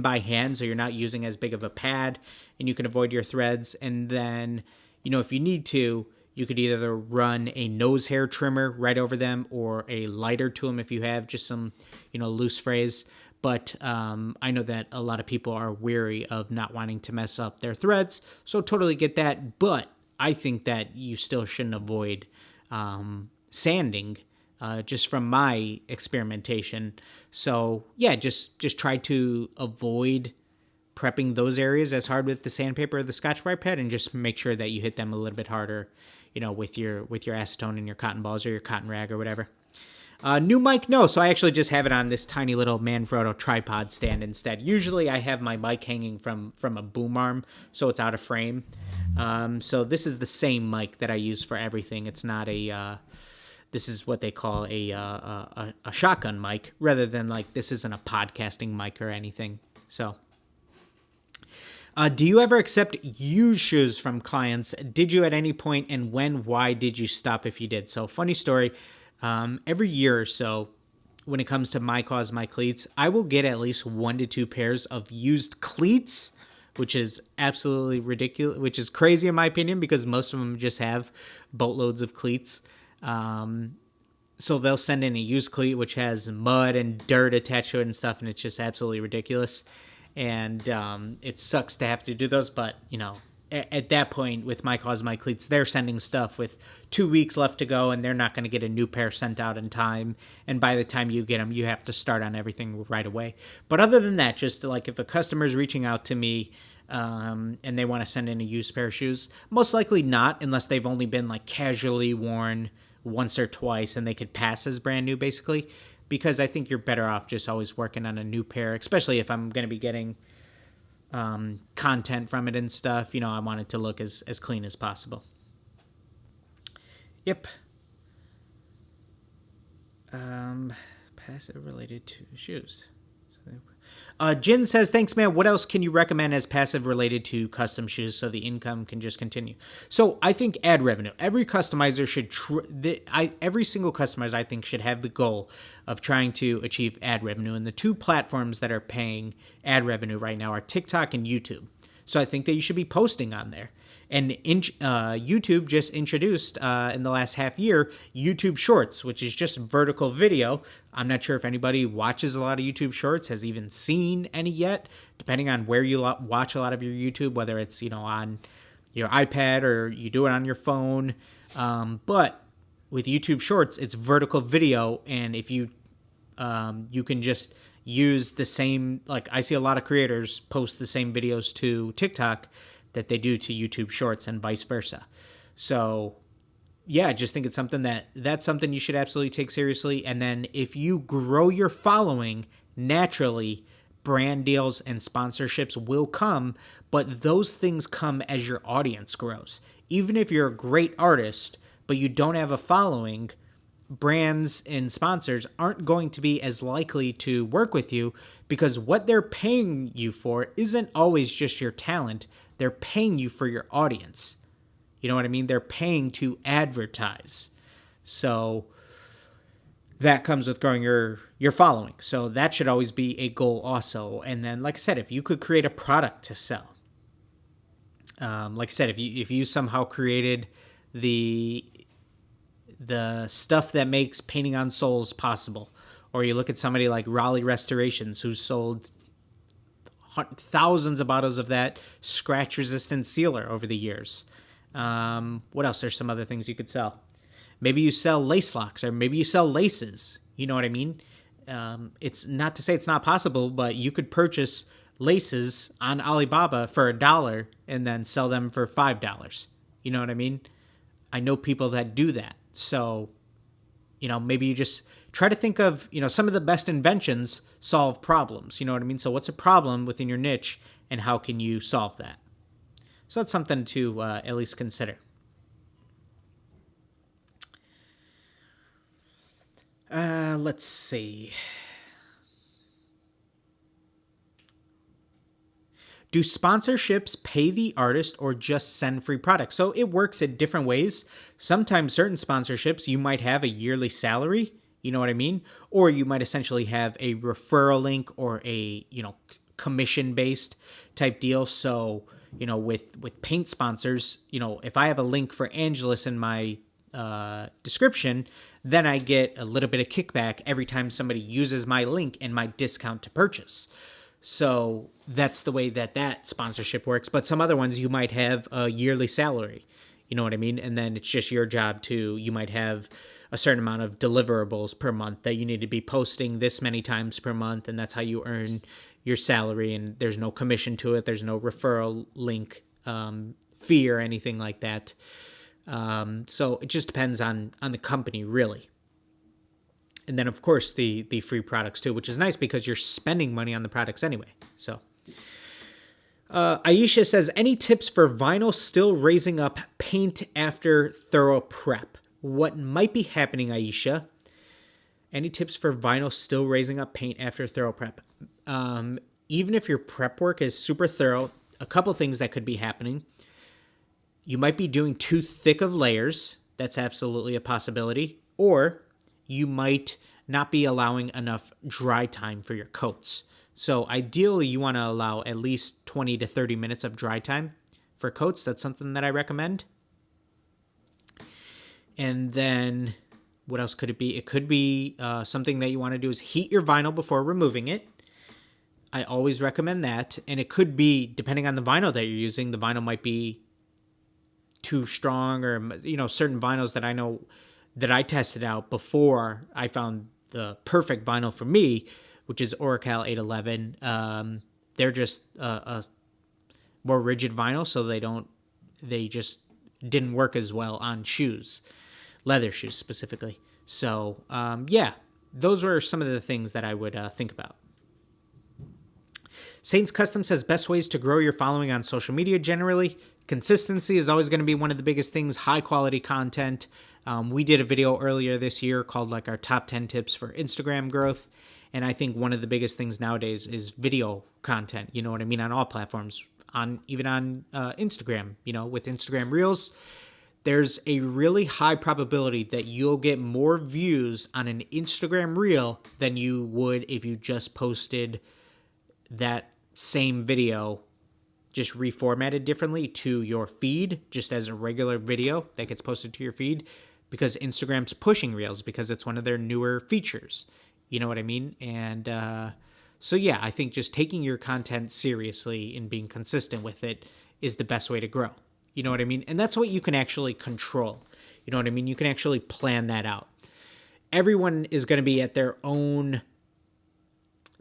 by hand, so you're not using as big of a pad, and you can avoid your threads. And then, if you need to, you could either run a nose hair trimmer right over them or a lighter to them if you have just some, loose frays. But I know that a lot of people are weary of not wanting to mess up their threads, so totally get that. But I think that you still shouldn't avoid sanding, just from my experimentation. So yeah, just try to avoid prepping those areas as hard with the sandpaper or the Scotch-Brite pad, and just make sure that you hit them a little bit harder, with your acetone and your cotton balls or your cotton rag or whatever. New mic, no. So I actually just have it on this tiny little Manfrotto tripod stand instead. Usually I have my mic hanging from a boom arm, so it's out of frame. So this is the same mic that I use for everything. It's not this is what they call a shotgun mic, rather than like, this isn't a podcasting mic or anything. So. Do you ever accept used shoes from clients? Did you at any point, and when, why did you stop if you did? So funny story. Every year or so, when it comes to My Cause, My Cleats, I will get at least 1 to 2 pairs of used cleats, which is absolutely ridiculous, which is crazy in my opinion, because most of them just have boatloads of cleats. So they'll send in a used cleat, which has mud and dirt attached to it and stuff, and it's just absolutely ridiculous. And it sucks to have to do those, but, at that point with My Cause, My Cleats, they're sending stuff with 2 weeks left to go, and they're not going to get a new pair sent out in time. And by the time you get them, you have to start on everything right away. But other than that, just like if a customer's reaching out to me and they want to send in a used pair of shoes, most likely not, unless they've only been like casually worn once or twice and they could pass as brand new, basically. Because I think you're better off just always working on a new pair, especially if I'm going to be getting content from it and stuff. I want it to look as clean as possible. Yep. Passive related to shoes. Jin says, thanks, man. What else can you recommend as passive related to custom shoes so the income can just continue? So I think ad revenue. Every customizer should, every single customizer I think should have the goal of trying to achieve ad revenue. And the 2 platforms that are paying ad revenue right now are TikTok and YouTube. So I think that you should be posting on there. And YouTube just introduced in the last half year YouTube Shorts, which is just vertical video. I'm not sure if anybody watches a lot of YouTube Shorts, has even seen any yet, depending on where you watch a lot of your YouTube, whether it's on your iPad or you do it on your phone. But with YouTube Shorts, it's vertical video, and if you can just use the same, like I see a lot of creators post the same videos to TikTok that they do to YouTube Shorts and vice versa. So yeah, I just think it's something that's something you should absolutely take seriously. And then if you grow your following, naturally brand deals and sponsorships will come, but those things come as your audience grows. Even if you're a great artist, but you don't have a following, brands and sponsors aren't going to be as likely to work with you because what they're paying you for isn't always just your talent. They're paying you for your audience. You know what I mean? They're paying to advertise. So that comes with growing your following. So that should always be a goal also. And then, like I said, if you could create a product to sell, like I said, if you somehow created the stuff that makes painting on soles possible, or you look at somebody like Raleigh Restorations who sold thousands of bottles of that scratch-resistant sealer over the years. What else? There's some other things you could sell. Maybe you sell lace locks, or maybe you sell laces. You know what I mean? It's not to say it's not possible, but you could purchase laces on Alibaba for $1 and then sell them for $5. You know what I mean? I know people that do that. So, maybe you just try to think of, some of the best inventions solve problems. You know what I mean? So what's a problem within your niche and how can you solve that? So that's something to at least consider. Let's see. Do sponsorships pay the artist or just send free products? So it works in different ways. Sometimes certain sponsorships, you might have a yearly salary, you know what I mean? Or you might essentially have a referral link or a, commission-based type deal. So, with paint sponsors, if I have a link for Angelus in my description, then I get a little bit of kickback every time somebody uses my link and my discount to purchase. So that's the way that sponsorship works. But some other ones, you might have a yearly salary, you know what I mean? And then it's just your job you might have a certain amount of deliverables per month that you need to be posting this many times per month. And that's how you earn your salary. And there's no commission to it. There's no referral link fee or anything like that. So it just depends on the company, really. And then, of course, the free products, too, which is nice because you're spending money on the products anyway. So, Aisha says, any tips for vinyl still raising up paint after thorough prep? What might be happening, Aisha? Any tips for vinyl still raising up paint after thorough prep? Even if your prep work is super thorough, a couple things that could be happening. You might be doing too thick of layers. That's absolutely a possibility. Or you might not be allowing enough dry time for your coats. So ideally, you want to allow at least 20 to 30 minutes of dry time for coats. That's something that I recommend. And then what else could it be? It could be something that you want to do is heat your vinyl before removing it. I always recommend that. And it could be, depending on the vinyl that you're using, the vinyl might be too strong, or, certain vinyls that I know that I tested out before I found the perfect vinyl for me, which is Oracal 811. They're just a more rigid vinyl, so they just didn't work as well on shoes, leather shoes specifically. So, those were some of the things that I would think about. Saints Custom says, best ways to grow your following on social media generally. Consistency is always going to be one of the biggest things, high quality content. We did a video earlier this year called our top 10 tips for Instagram growth. And I think one of the biggest things nowadays is video content, you know what I mean, on all platforms, even on Instagram, with Instagram Reels. There's a really high probability that you'll get more views on an Instagram Reel than you would if you just posted that same video just reformatted differently to your feed, just as a regular video that gets posted to your feed, because Instagram's pushing Reels because it's one of their newer features. You know what I mean? And I think just taking your content seriously and being consistent with it is the best way to grow. You know what I mean? And that's what you can actually control. You know what I mean? You can actually plan that out. Everyone is going to be at their own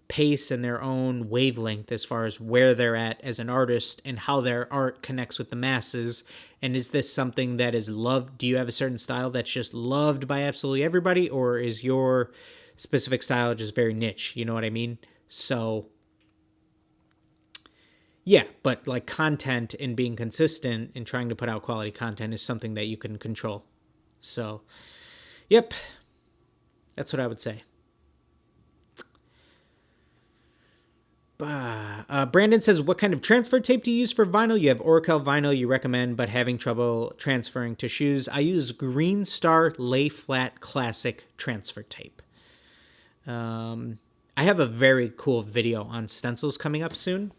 pace and their own wavelength as far as where they're at as an artist and how their art connects with the masses. And is this something that is loved? Do you have a certain style that's just loved by absolutely everybody, or is your specific style just very niche? You know what I mean? So but content and being consistent and trying to put out quality content is something that you can control. So, yep. That's what I would say. Brandon says, what kind of transfer tape do you use for vinyl? You have Oracle vinyl you recommend, but having trouble transferring to shoes. I use Green Star Lay Flat Classic transfer tape. I have a very cool video on stencils coming up soon.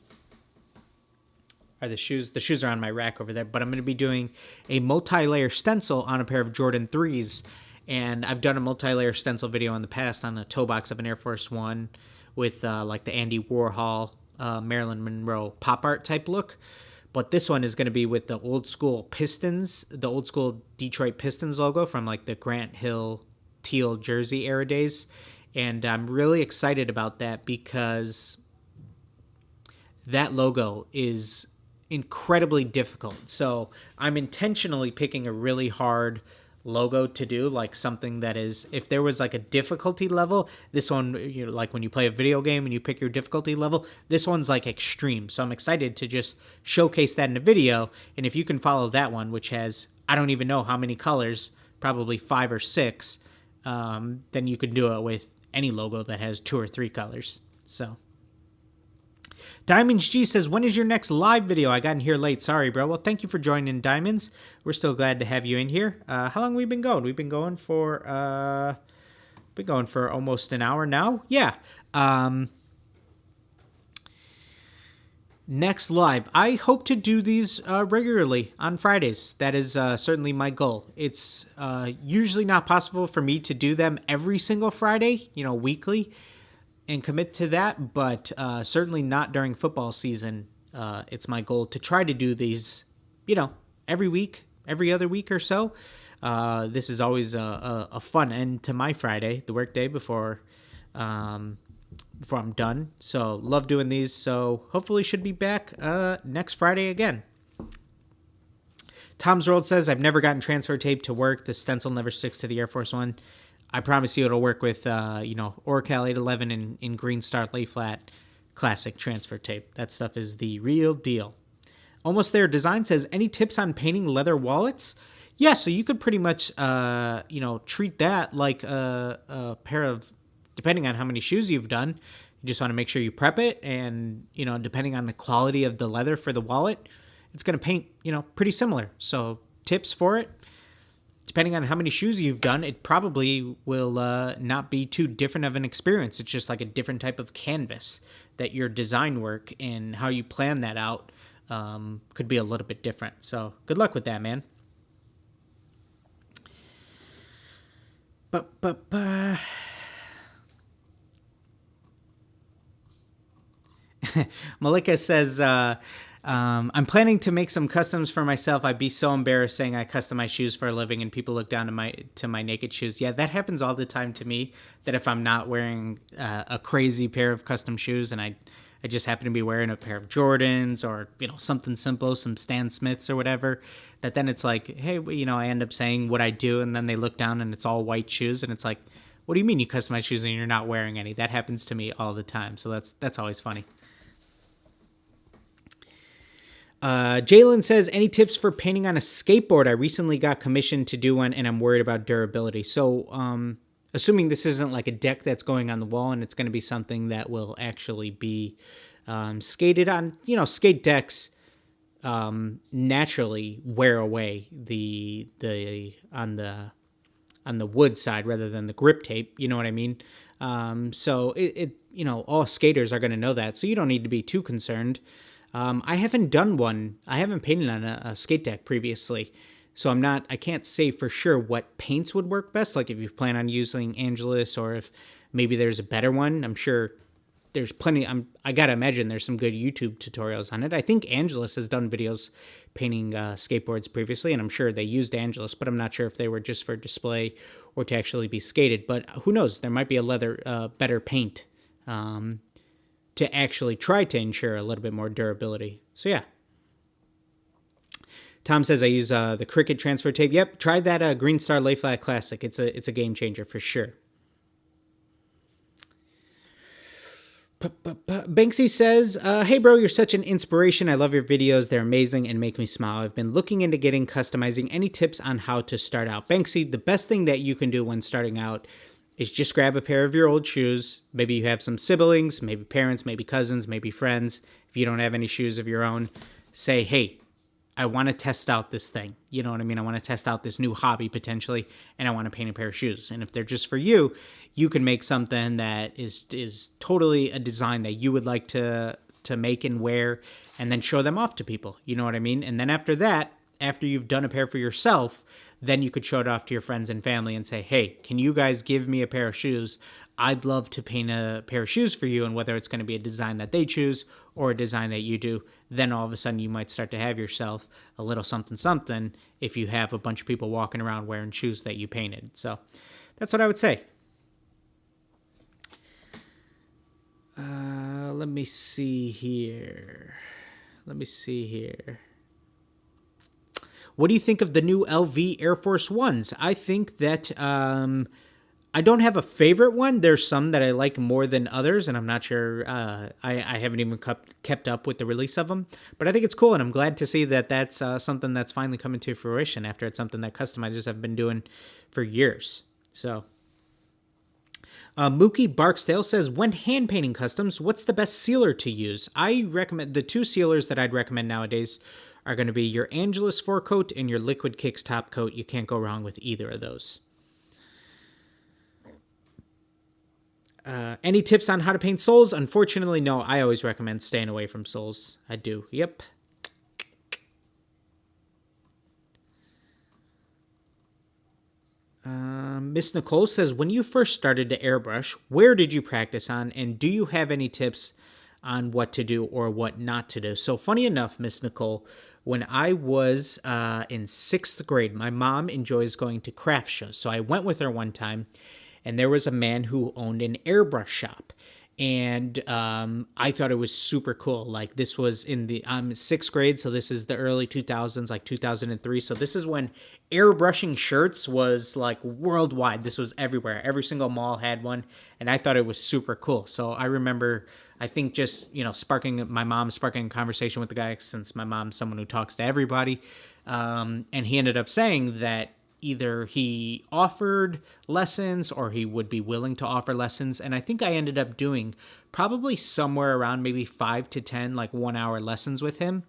The shoes are on my rack over there, but I'm going to be doing a multi-layer stencil on a pair of Jordan 3s. And I've done a multi-layer stencil video in the past on a toe box of an Air Force One with like the Andy Warhol, Marilyn Monroe pop art type look. But this one is going to be with the old school Pistons, the old school Detroit Pistons logo from like the Grant Hill teal jersey era days. And I'm really excited about that because that logo is incredibly difficult. So I'm intentionally picking a really hard logo to do, like something that is, if there was like a difficulty level, this one, you know, like when you play a video game and you pick your difficulty level, this one's like extreme. So I'm excited to just showcase that in a video. And if you can follow that one, which has, I don't even know how many colors, probably 5 or 6, then you could do it with any logo that has 2 or 3 colors. So Diamonds G says, when is your next live video? I got in here late. Sorry, bro. Well, thank you for joining, Diamonds. We're still glad to have you in here. How long have we been going? We've been going for almost an hour now. Yeah. Next live. I hope to do these regularly on Fridays. That is certainly my goal. It's usually not possible for me to do them every single Friday, you know, weekly, and commit to that, but certainly not during football season. It's my goal to try to do these, you know, every week, every other week or so. This is always a fun end to my Friday, the work day before I'm done. So love doing these. So hopefully should be back next Friday again. Tom's World says, I've never gotten transfer tape to work. The stencil never sticks to the Air Force One. I promise you it'll work with, Oracle 811 in Green Star Lay Flat Classic transfer tape. That stuff is the real deal. Almost There Design says, any tips on painting leather wallets? Yeah, so you could pretty much, treat that like a pair of, depending on how many shoes you've done, you just want to make sure you prep it. And, depending on the quality of the leather for the wallet, it's going to paint, pretty similar. So tips for it. Depending on how many shoes you've done, it probably will not be too different of an experience. It's just like a different type of canvas that your design work and how you plan that out could be a little bit different. So good luck with that, man. Malika says, I'm planning to make some customs for myself. I'd be so embarrassed saying I customize shoes for a living and people look down to my naked shoes. Yeah, that happens all the time to me, that if I'm not wearing a crazy pair of custom shoes and I just happen to be wearing a pair of Jordans or, something simple, some Stan Smiths or whatever, that then it's like, hey, I end up saying what I do and then they look down and it's all white shoes and it's like, what do you mean you customize shoes and you're not wearing any? That happens to me all the time. So that's always funny. Jalen says, any tips for painting on a skateboard? I recently got commissioned to do one and I'm worried about durability. So, assuming this isn't like a deck that's going on the wall and it's going to be something that will actually be skated on, skate decks naturally wear away on the wood side rather than the grip tape. You know what I mean? So all skaters are going to know that. So you don't need to be too concerned. I haven't done one. I haven't painted on a skate deck previously, so I can't say for sure what paints would work best. Like if you plan on using Angelus or if maybe there's a better one. I'm sure there's plenty. I gotta imagine there's some good YouTube tutorials on it. I think Angelus has done videos painting skateboards previously, and I'm sure they used Angelus, but I'm not sure if they were just for display or to actually be skated. But who knows? There might be a better paint to actually try to ensure a little bit more durability. So yeah. Tom says, I use the Cricut transfer tape. Yep, try that Green Star Lay Flat Classic. It's a game changer for sure. Banksy says, hey bro, you're such an inspiration. I love your videos. They're amazing and make me smile. I've been looking into customizing. Any tips on how to start out? Banksy, the best thing that you can do when starting out is just grab a pair of your old shoes. Maybe you have some siblings, maybe parents, maybe cousins, maybe friends. If you don't have any shoes of your own, say, hey, I want to test out this thing. You know what I mean? I want to test out this new hobby potentially, and I want to paint a pair of shoes. And if they're just for you, you can make something that is totally a design that you would like to make and wear, and then show them off to people. You know what I mean? And then after that, after you've done a pair for yourself, then you could show it off to your friends and family and say, hey, can you guys give me a pair of shoes? I'd love to paint a pair of shoes for you. And whether it's going to be a design that they choose or a design that you do, then all of a sudden you might start to have yourself a little something if you have a bunch of people walking around wearing shoes that you painted. So that's what I would say. Let me see here. What do you think of the new LV Air Force Ones? I think that I don't have a favorite one. There's some that I like more than others, and I'm not sure. I haven't even kept up with the release of them. But I think it's cool, and I'm glad to see that that's something that's finally coming to fruition after it's something that customizers have been doing for years. So, Mookie Barksdale says, when hand painting customs, what's the best sealer to use? I recommend the two sealers that I'd recommend nowadays are going to be your Angelus 4-coat and your Liquid Kicks top coat. You can't go wrong with either of those. Any tips on how to paint soles? Unfortunately, no. I always recommend staying away from soles. I do. Yep. Miss Nicole says, when you first started to airbrush, where did you practice on, and do you have any tips on what to do or what not to do? So funny enough, Miss Nicole, when I was in 6th grade, my mom enjoys going to craft shows. So I went with her one time, and there was a man who owned an airbrush shop. And I thought it was super cool. Like, this was in the 6th grade, so this is the early 2000s, like 2003. So this is when airbrushing shirts was like worldwide. This was everywhere. Every single mall had one, and I thought it was super cool. So I remember, I think just, my mom sparking a conversation with the guy, since my mom's someone who talks to everybody. And he ended up saying that either he offered lessons or he would be willing to offer lessons. And I think I ended up doing probably somewhere around maybe 5 to 10, like 1-hour lessons with him.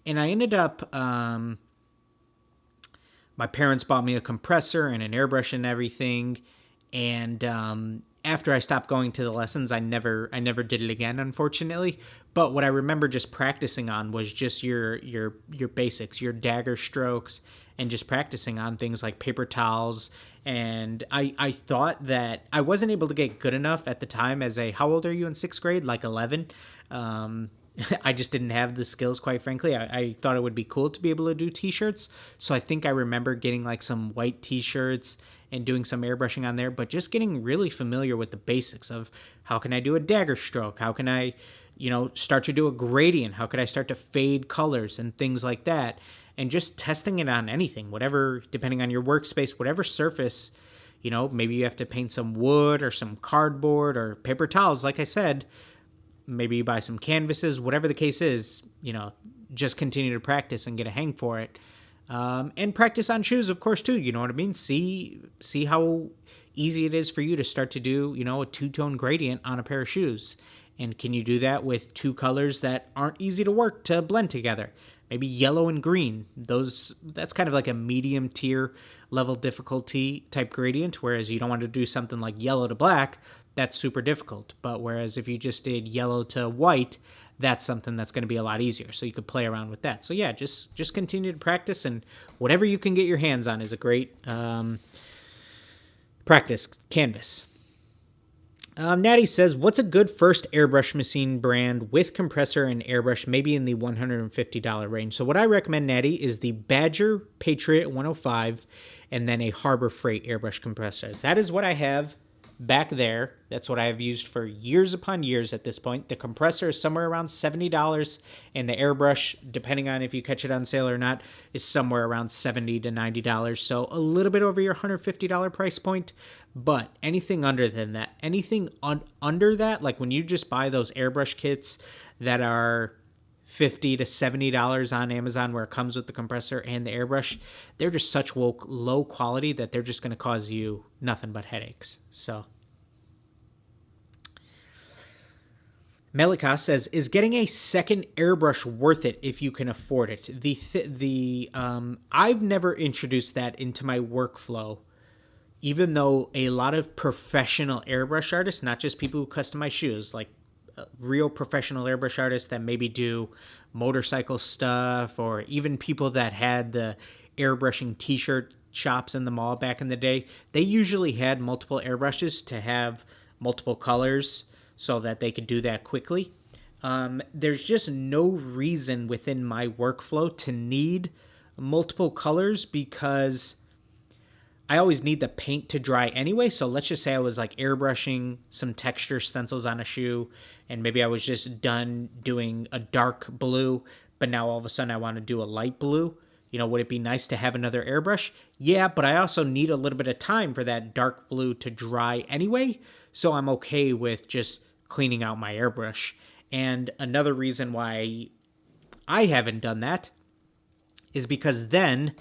And I ended up, my parents bought me a compressor and an airbrush and everything. And, after I stopped going to the lessons, I never did it again, unfortunately. But what I remember just practicing on was just your basics, your dagger strokes, and just practicing on things like paper towels. And I thought that I wasn't able to get good enough at the time how old are you in 6th grade? Like 11. I just didn't have the skills, quite frankly. I thought it would be cool to be able to do t-shirts. So I think I remember getting like some white t-shirts and doing some airbrushing on there, but just getting really familiar with the basics of how can I do a dagger stroke? How can I, start to do a gradient? How could I start to fade colors and things like that? And just testing it on anything, whatever, depending on your workspace, whatever surface, maybe you have to paint some wood or some cardboard or paper towels. Like I said, maybe you buy some canvases, whatever the case is, just continue to practice and get a hang for it. And practice on shoes, of course, too. You know what I mean? See how easy it is for you to start to do, a two-tone gradient on a pair of shoes. And can you do that with two colors that aren't easy to work to blend together? Maybe yellow and green. That's kind of like a medium tier level difficulty type gradient, whereas you don't want to do something like yellow to black. That's super difficult. But whereas if you just did yellow to white, that's something that's going to be a lot easier. So you could play around with that. So yeah, just continue to practice, and whatever you can get your hands on is a great practice canvas. Natty says, what's a good first airbrush machine brand with compressor and airbrush, maybe in the $150 range? So what I recommend, Natty, is the Badger Patriot 105 and then a Harbor Freight airbrush compressor. That is what I have back there. That's what I have used for years upon years at this point. The compressor is somewhere around $70, and the airbrush, depending on if you catch it on sale or not, is somewhere around $70 to $90. So a little bit over your $150 price point. But anything under than that, anything under that, like when you just buy those airbrush kits that are $50 to $70 on Amazon, where it comes with the compressor and the airbrush. They're just such low quality that they're just going to cause you nothing but headaches. So Melika says, is getting a second airbrush worth it if you can afford it? I've never introduced that into my workflow, even though a lot of professional airbrush artists, not just people who customize shoes, like real professional airbrush artists that maybe do motorcycle stuff, or even people that had the airbrushing t-shirt shops in the mall back in the day, they usually had multiple airbrushes to have multiple colors so that they could do that quickly. There's just no reason within my workflow to need multiple colors, because I always need the paint to dry anyway. So let's just say I was like airbrushing some texture stencils on a shoe, and maybe I was just done doing a dark blue, but now all of a sudden I want to do a light blue. Would it be nice to have another airbrush? Yeah, but I also need a little bit of time for that dark blue to dry anyway. So I'm okay with just cleaning out my airbrush. And another reason why I haven't done that is because then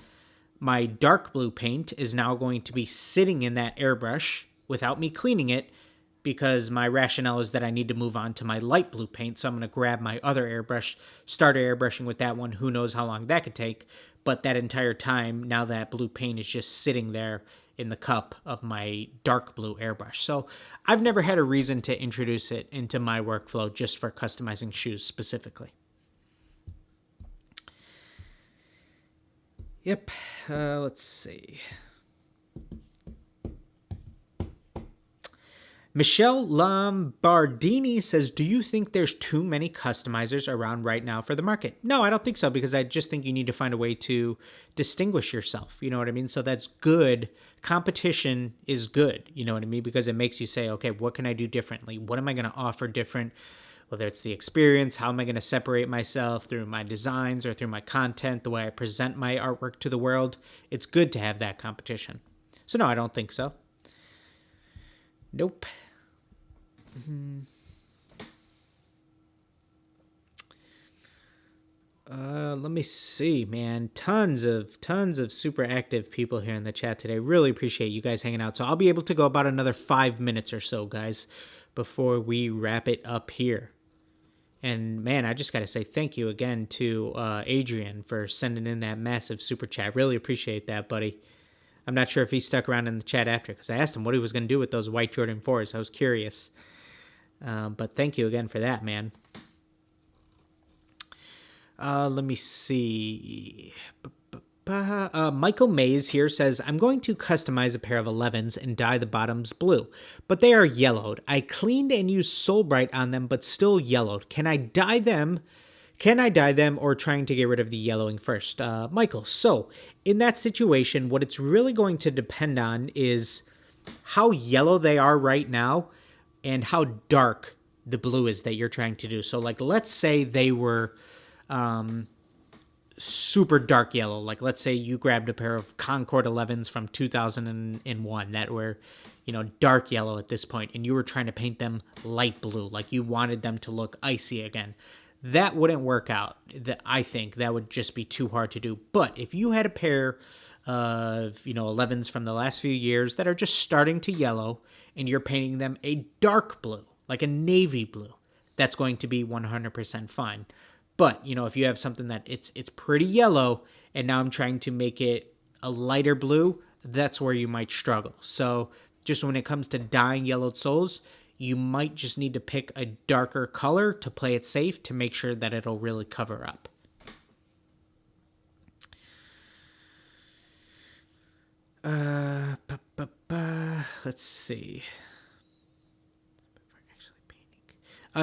my dark blue paint is now going to be sitting in that airbrush without me cleaning it, because my rationale is that I need to move on to my light blue paint. So I'm going to grab my other airbrush, start airbrushing with that one. Who knows how long that could take. But that entire time, now that blue paint is just sitting there in the cup of my dark blue airbrush. So I've never had a reason to introduce it into my workflow just for customizing shoes specifically. Yep. Let's see. Michelle Lombardini says, do you think there's too many customizers around right now for the market? No, I don't think so, because I just think you need to find a way to distinguish yourself. You know what I mean? So that's good. Competition is good. You know what I mean? Because it makes you say, okay, what can I do differently? What am I going to offer different? Whether it's the experience, how am I going to separate myself through my designs or through my content, the way I present my artwork to the world. It's good to have that competition. So no, I don't think so. Nope. Let me see, man. Tons of super active people here in the chat today. Really appreciate you guys hanging out. So I'll be able to go about another 5 minutes or so, guys, before we wrap it up here. And man, I just got to say thank you again to Adrian for sending in that massive super chat. Really appreciate that, buddy. I'm not sure if he stuck around in the chat after, because I asked him what he was going to do with those white Jordan 4s. I was curious. But thank you again for that, man. Let me see. Michael Mays here says, I'm going to customize a pair of 11s and dye the bottoms blue, but they are yellowed. I cleaned and used Soul Bright on them, but still yellowed. Can I dye them? Or trying to get rid of the yellowing first? Michael, so in that situation, what it's really going to depend on is how yellow they are right now and how dark the blue is that you're trying to do. So like, let's say they were super dark yellow. Like, let's say you grabbed a pair of Concord 11s from 2001 that were, dark yellow at this point, and you were trying to paint them light blue, like you wanted them to look icy again. That wouldn't work out. I think that would just be too hard to do. But if you had a pair of, 11s from the last few years that are just starting to yellow, and you're painting them a dark blue, like a navy blue, that's going to be 100% fine. But, if you have something that it's pretty yellow, and now I'm trying to make it a lighter blue, that's where you might struggle. So just when it comes to dyeing yellowed soles, you might just need to pick a darker color to play it safe to make sure that it'll really cover up. Let's see.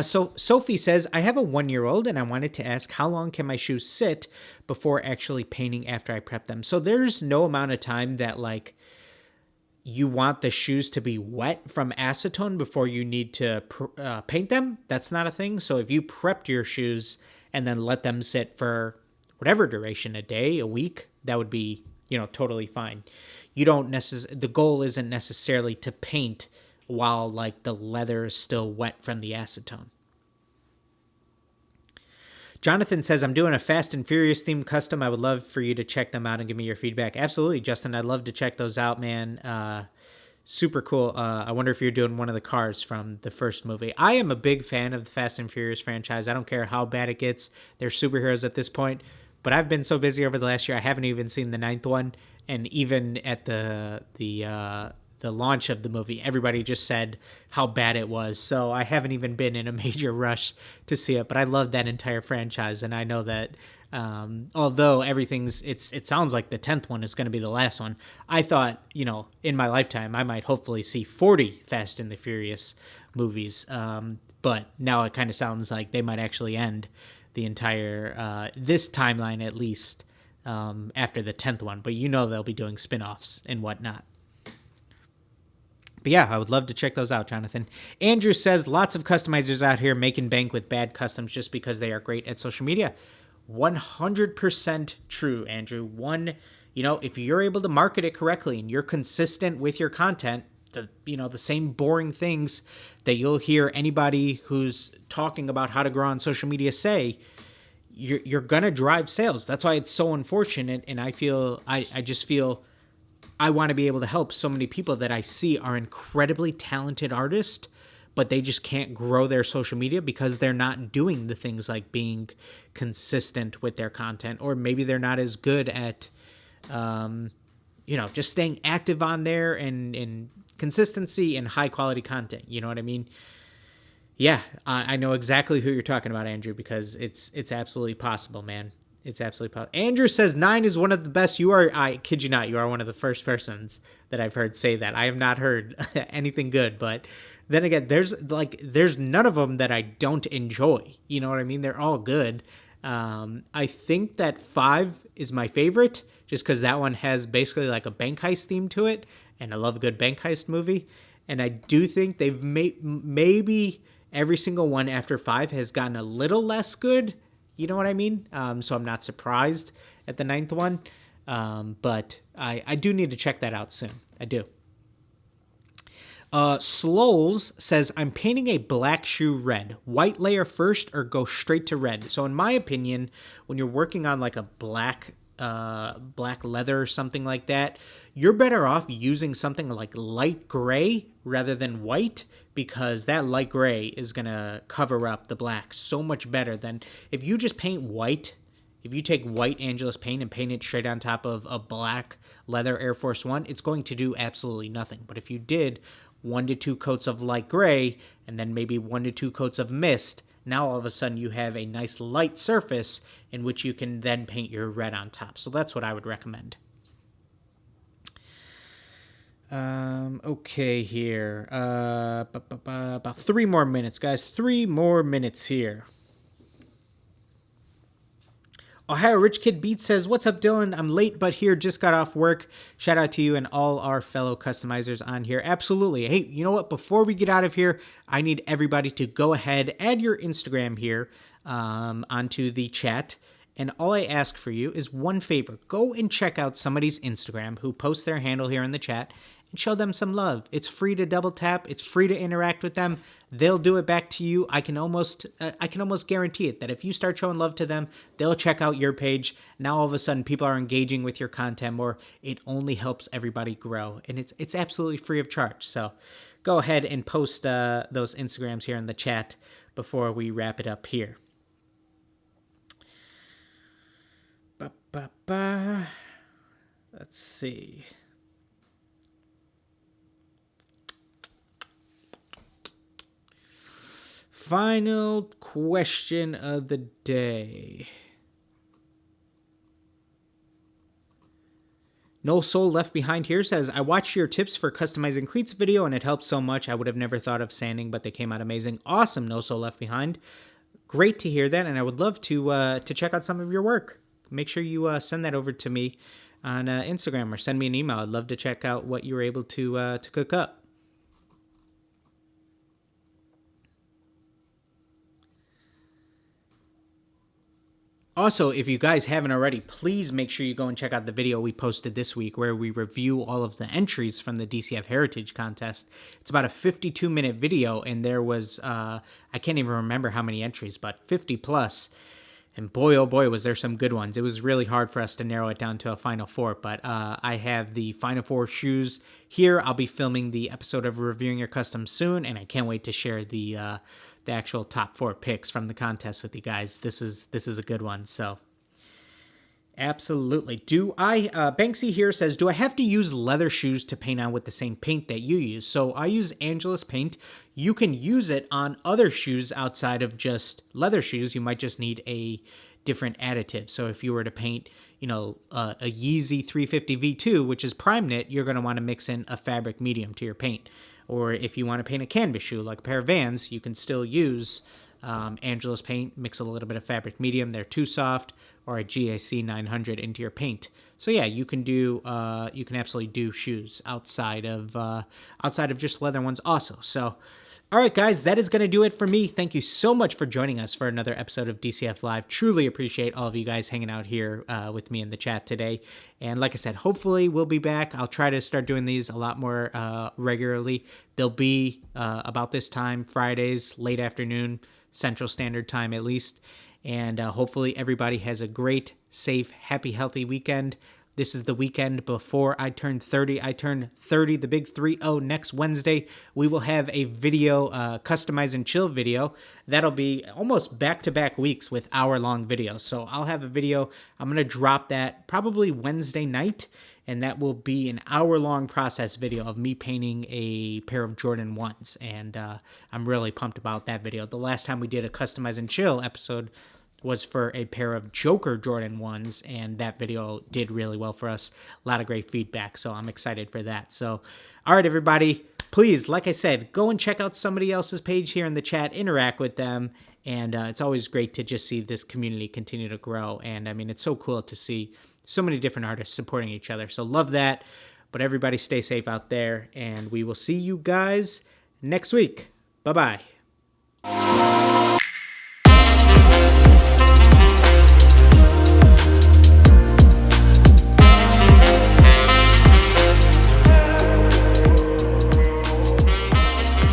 So Sophie says, I have a 1-year-old and I wanted to ask, how long can my shoes sit before actually painting after I prep them? So there's no amount of time that you want the shoes to be wet from acetone before you need to paint them. That's not a thing. So if you prepped your shoes and then let them sit for whatever duration, a day, a week, that would be, totally fine. The goal isn't necessarily to paint while the leather is still wet from the acetone. Jonathan says, I'm doing a Fast and Furious themed custom. I would love for you to check them out and give me your feedback. Absolutely, Justin. I'd love to check those out, man. Super cool. I wonder if you're doing one of the cars from the first movie. I am a big fan of the Fast and Furious franchise. I don't care how bad it gets. They're superheroes at this point. But I've been so busy over the last year, I haven't even seen the 9th one. And even at the launch of the movie, everybody just said how bad it was. So I haven't even been in a major rush to see it. But I love that entire franchise, and I know that although it sounds like the 10th one is going to be the last one. I thought, in my lifetime, I might hopefully see 40 Fast and the Furious movies. But now it kind of sounds like they might actually end the entire, this timeline at least, after the 10th one. But they'll be doing spin-offs and whatnot. But yeah, I would love to check those out, Jonathan. Andrew says, lots of customizers out here making bank with bad customs just because they are great at social media. 100% true, Andrew. If you're able to market it correctly and you're consistent with your content, the same boring things that you'll hear anybody who's talking about how to grow on social media say, you're gonna drive sales. That's why it's so unfortunate, and I just feel I want to be able to help so many people that I see are incredibly talented artists, but they just can't grow their social media because they're not doing the things like being consistent with their content, or maybe they're not as good at, just staying active on there and consistency and high quality content. You know what I mean? Yeah, I know exactly who you're talking about, Andrew, because it's absolutely possible, man. It's absolutely possible. Andrew says 9 is one of the best. I kid you not, you are one of the first persons that I've heard say that. I have not heard anything good, but then again, there's none of them that I don't enjoy. You know what I mean? They're all good. I think that 5 is my favorite, just because that one has basically like a bank heist theme to it, and I love a good bank heist movie. And I do think they've maybe every single one after 5 has gotten a little less good. You know what I mean? So I'm not surprised at the 9th one. But I do need to check that out soon. I do. Sloles says, I'm painting a black shoe red. White layer first or go straight to red? So in my opinion, when you're working on like a black leather or something like that, you're better off using something like light gray rather than white, because that light gray is going to cover up the black so much better than if you just paint white. If you take white Angelus paint and paint it straight on top of a black leather Air Force One, it's going to do absolutely nothing. But if you did 1 to 2 coats of light gray and then maybe 1 to 2 coats of mist, now all of a sudden you have a nice light surface in which you can then paint your red on top. So that's what I would recommend. Okay, here. About 3 more minutes, guys. 3 more minutes here. Ohio Rich Kid Beat says, what's up, Dylan? I'm late, but here, just got off work. Shout out to you and all our fellow customizers on here. Absolutely. Hey, you know what? Before we get out of here, I need everybody to go ahead, add your Instagram here onto the chat. And all I ask for you is one favor. Go and check out somebody's Instagram who posts their handle here in the chat and show them some love. It's free to double tap. It's free to interact with them. They'll do it back to you. I can almost guarantee it that if you start showing love to them, they'll check out your page. Now all of a sudden people are engaging with your content more. It only helps everybody grow, and it's absolutely free of charge. So go ahead and post those Instagrams here in the chat before we wrap it up here. Let's see. Final question of the day. No Soul Left Behind here says, I watched your tips for customizing cleats video and it helped so much. I would have never thought of sanding, but they came out amazing. Awesome, No Soul Left Behind. Great to hear that, and I would love to check out some of your work. Make sure you send that over to me on Instagram or send me an email. I'd love to check out what you were able to cook up. Also, if you guys haven't already, please make sure you go and check out the video we posted this week where we review all of the entries from the DCF Heritage Contest. It's about a 52-minute video, and there was, I can't even remember how many entries, but 50 plus. And boy, oh boy, was there some good ones. It was really hard for us to narrow it down to a final four, but I have the final four shoes here. I'll be filming the episode of Reviewing Your Custom soon, and I can't wait to share the actual top four picks from the contest with you guys. This is a good one, so absolutely. Banksy here says, do I have to use leather shoes to paint on with the same paint that you use? So I use Angelus paint. You can use it on other shoes outside of just leather shoes. You might just need a different additive. So if you were to paint, a Yeezy 350 V2, which is prime knit, you're going to want to mix in a fabric medium to your paint. Or if you want to paint a canvas shoe, like a pair of Vans, you can still use Angelus paint, mix a little bit of fabric medium, they're too soft, or a GAC 900 into your paint. So yeah, you can absolutely do shoes outside of just leather ones also. So all right, guys, that is going to do it for me. Thank you so much for joining us for another episode of DCF Live. Truly appreciate all of you guys hanging out here with me in the chat today. And like I said, hopefully we'll be back. I'll try to start doing these a lot more regularly. They'll be about this time, Fridays, late afternoon, Central Standard Time at least. And hopefully everybody has a great, safe, happy, healthy weekend. This is the weekend before I turn 30. I turn 30, the big 3-0 next Wednesday. We will have a video, customize and chill video. That'll be almost back-to-back weeks with hour-long videos. So I'll have a video. I'm going to drop that probably Wednesday night, and that will be an hour-long process video of me painting a pair of Jordan 1s. And I'm really pumped about that video. The last time we did a customize and chill episode was for a pair of Joker Jordan 1s, and that video did really well for us. A lot of great feedback, so I'm excited for that. So, all right, everybody, please, like I said, go and check out somebody else's page here in the chat, interact with them, and it's always great to just see this community continue to grow. And, I mean, it's so cool to see so many different artists supporting each other. So love that, but everybody stay safe out there, and we will see you guys next week. Bye-bye.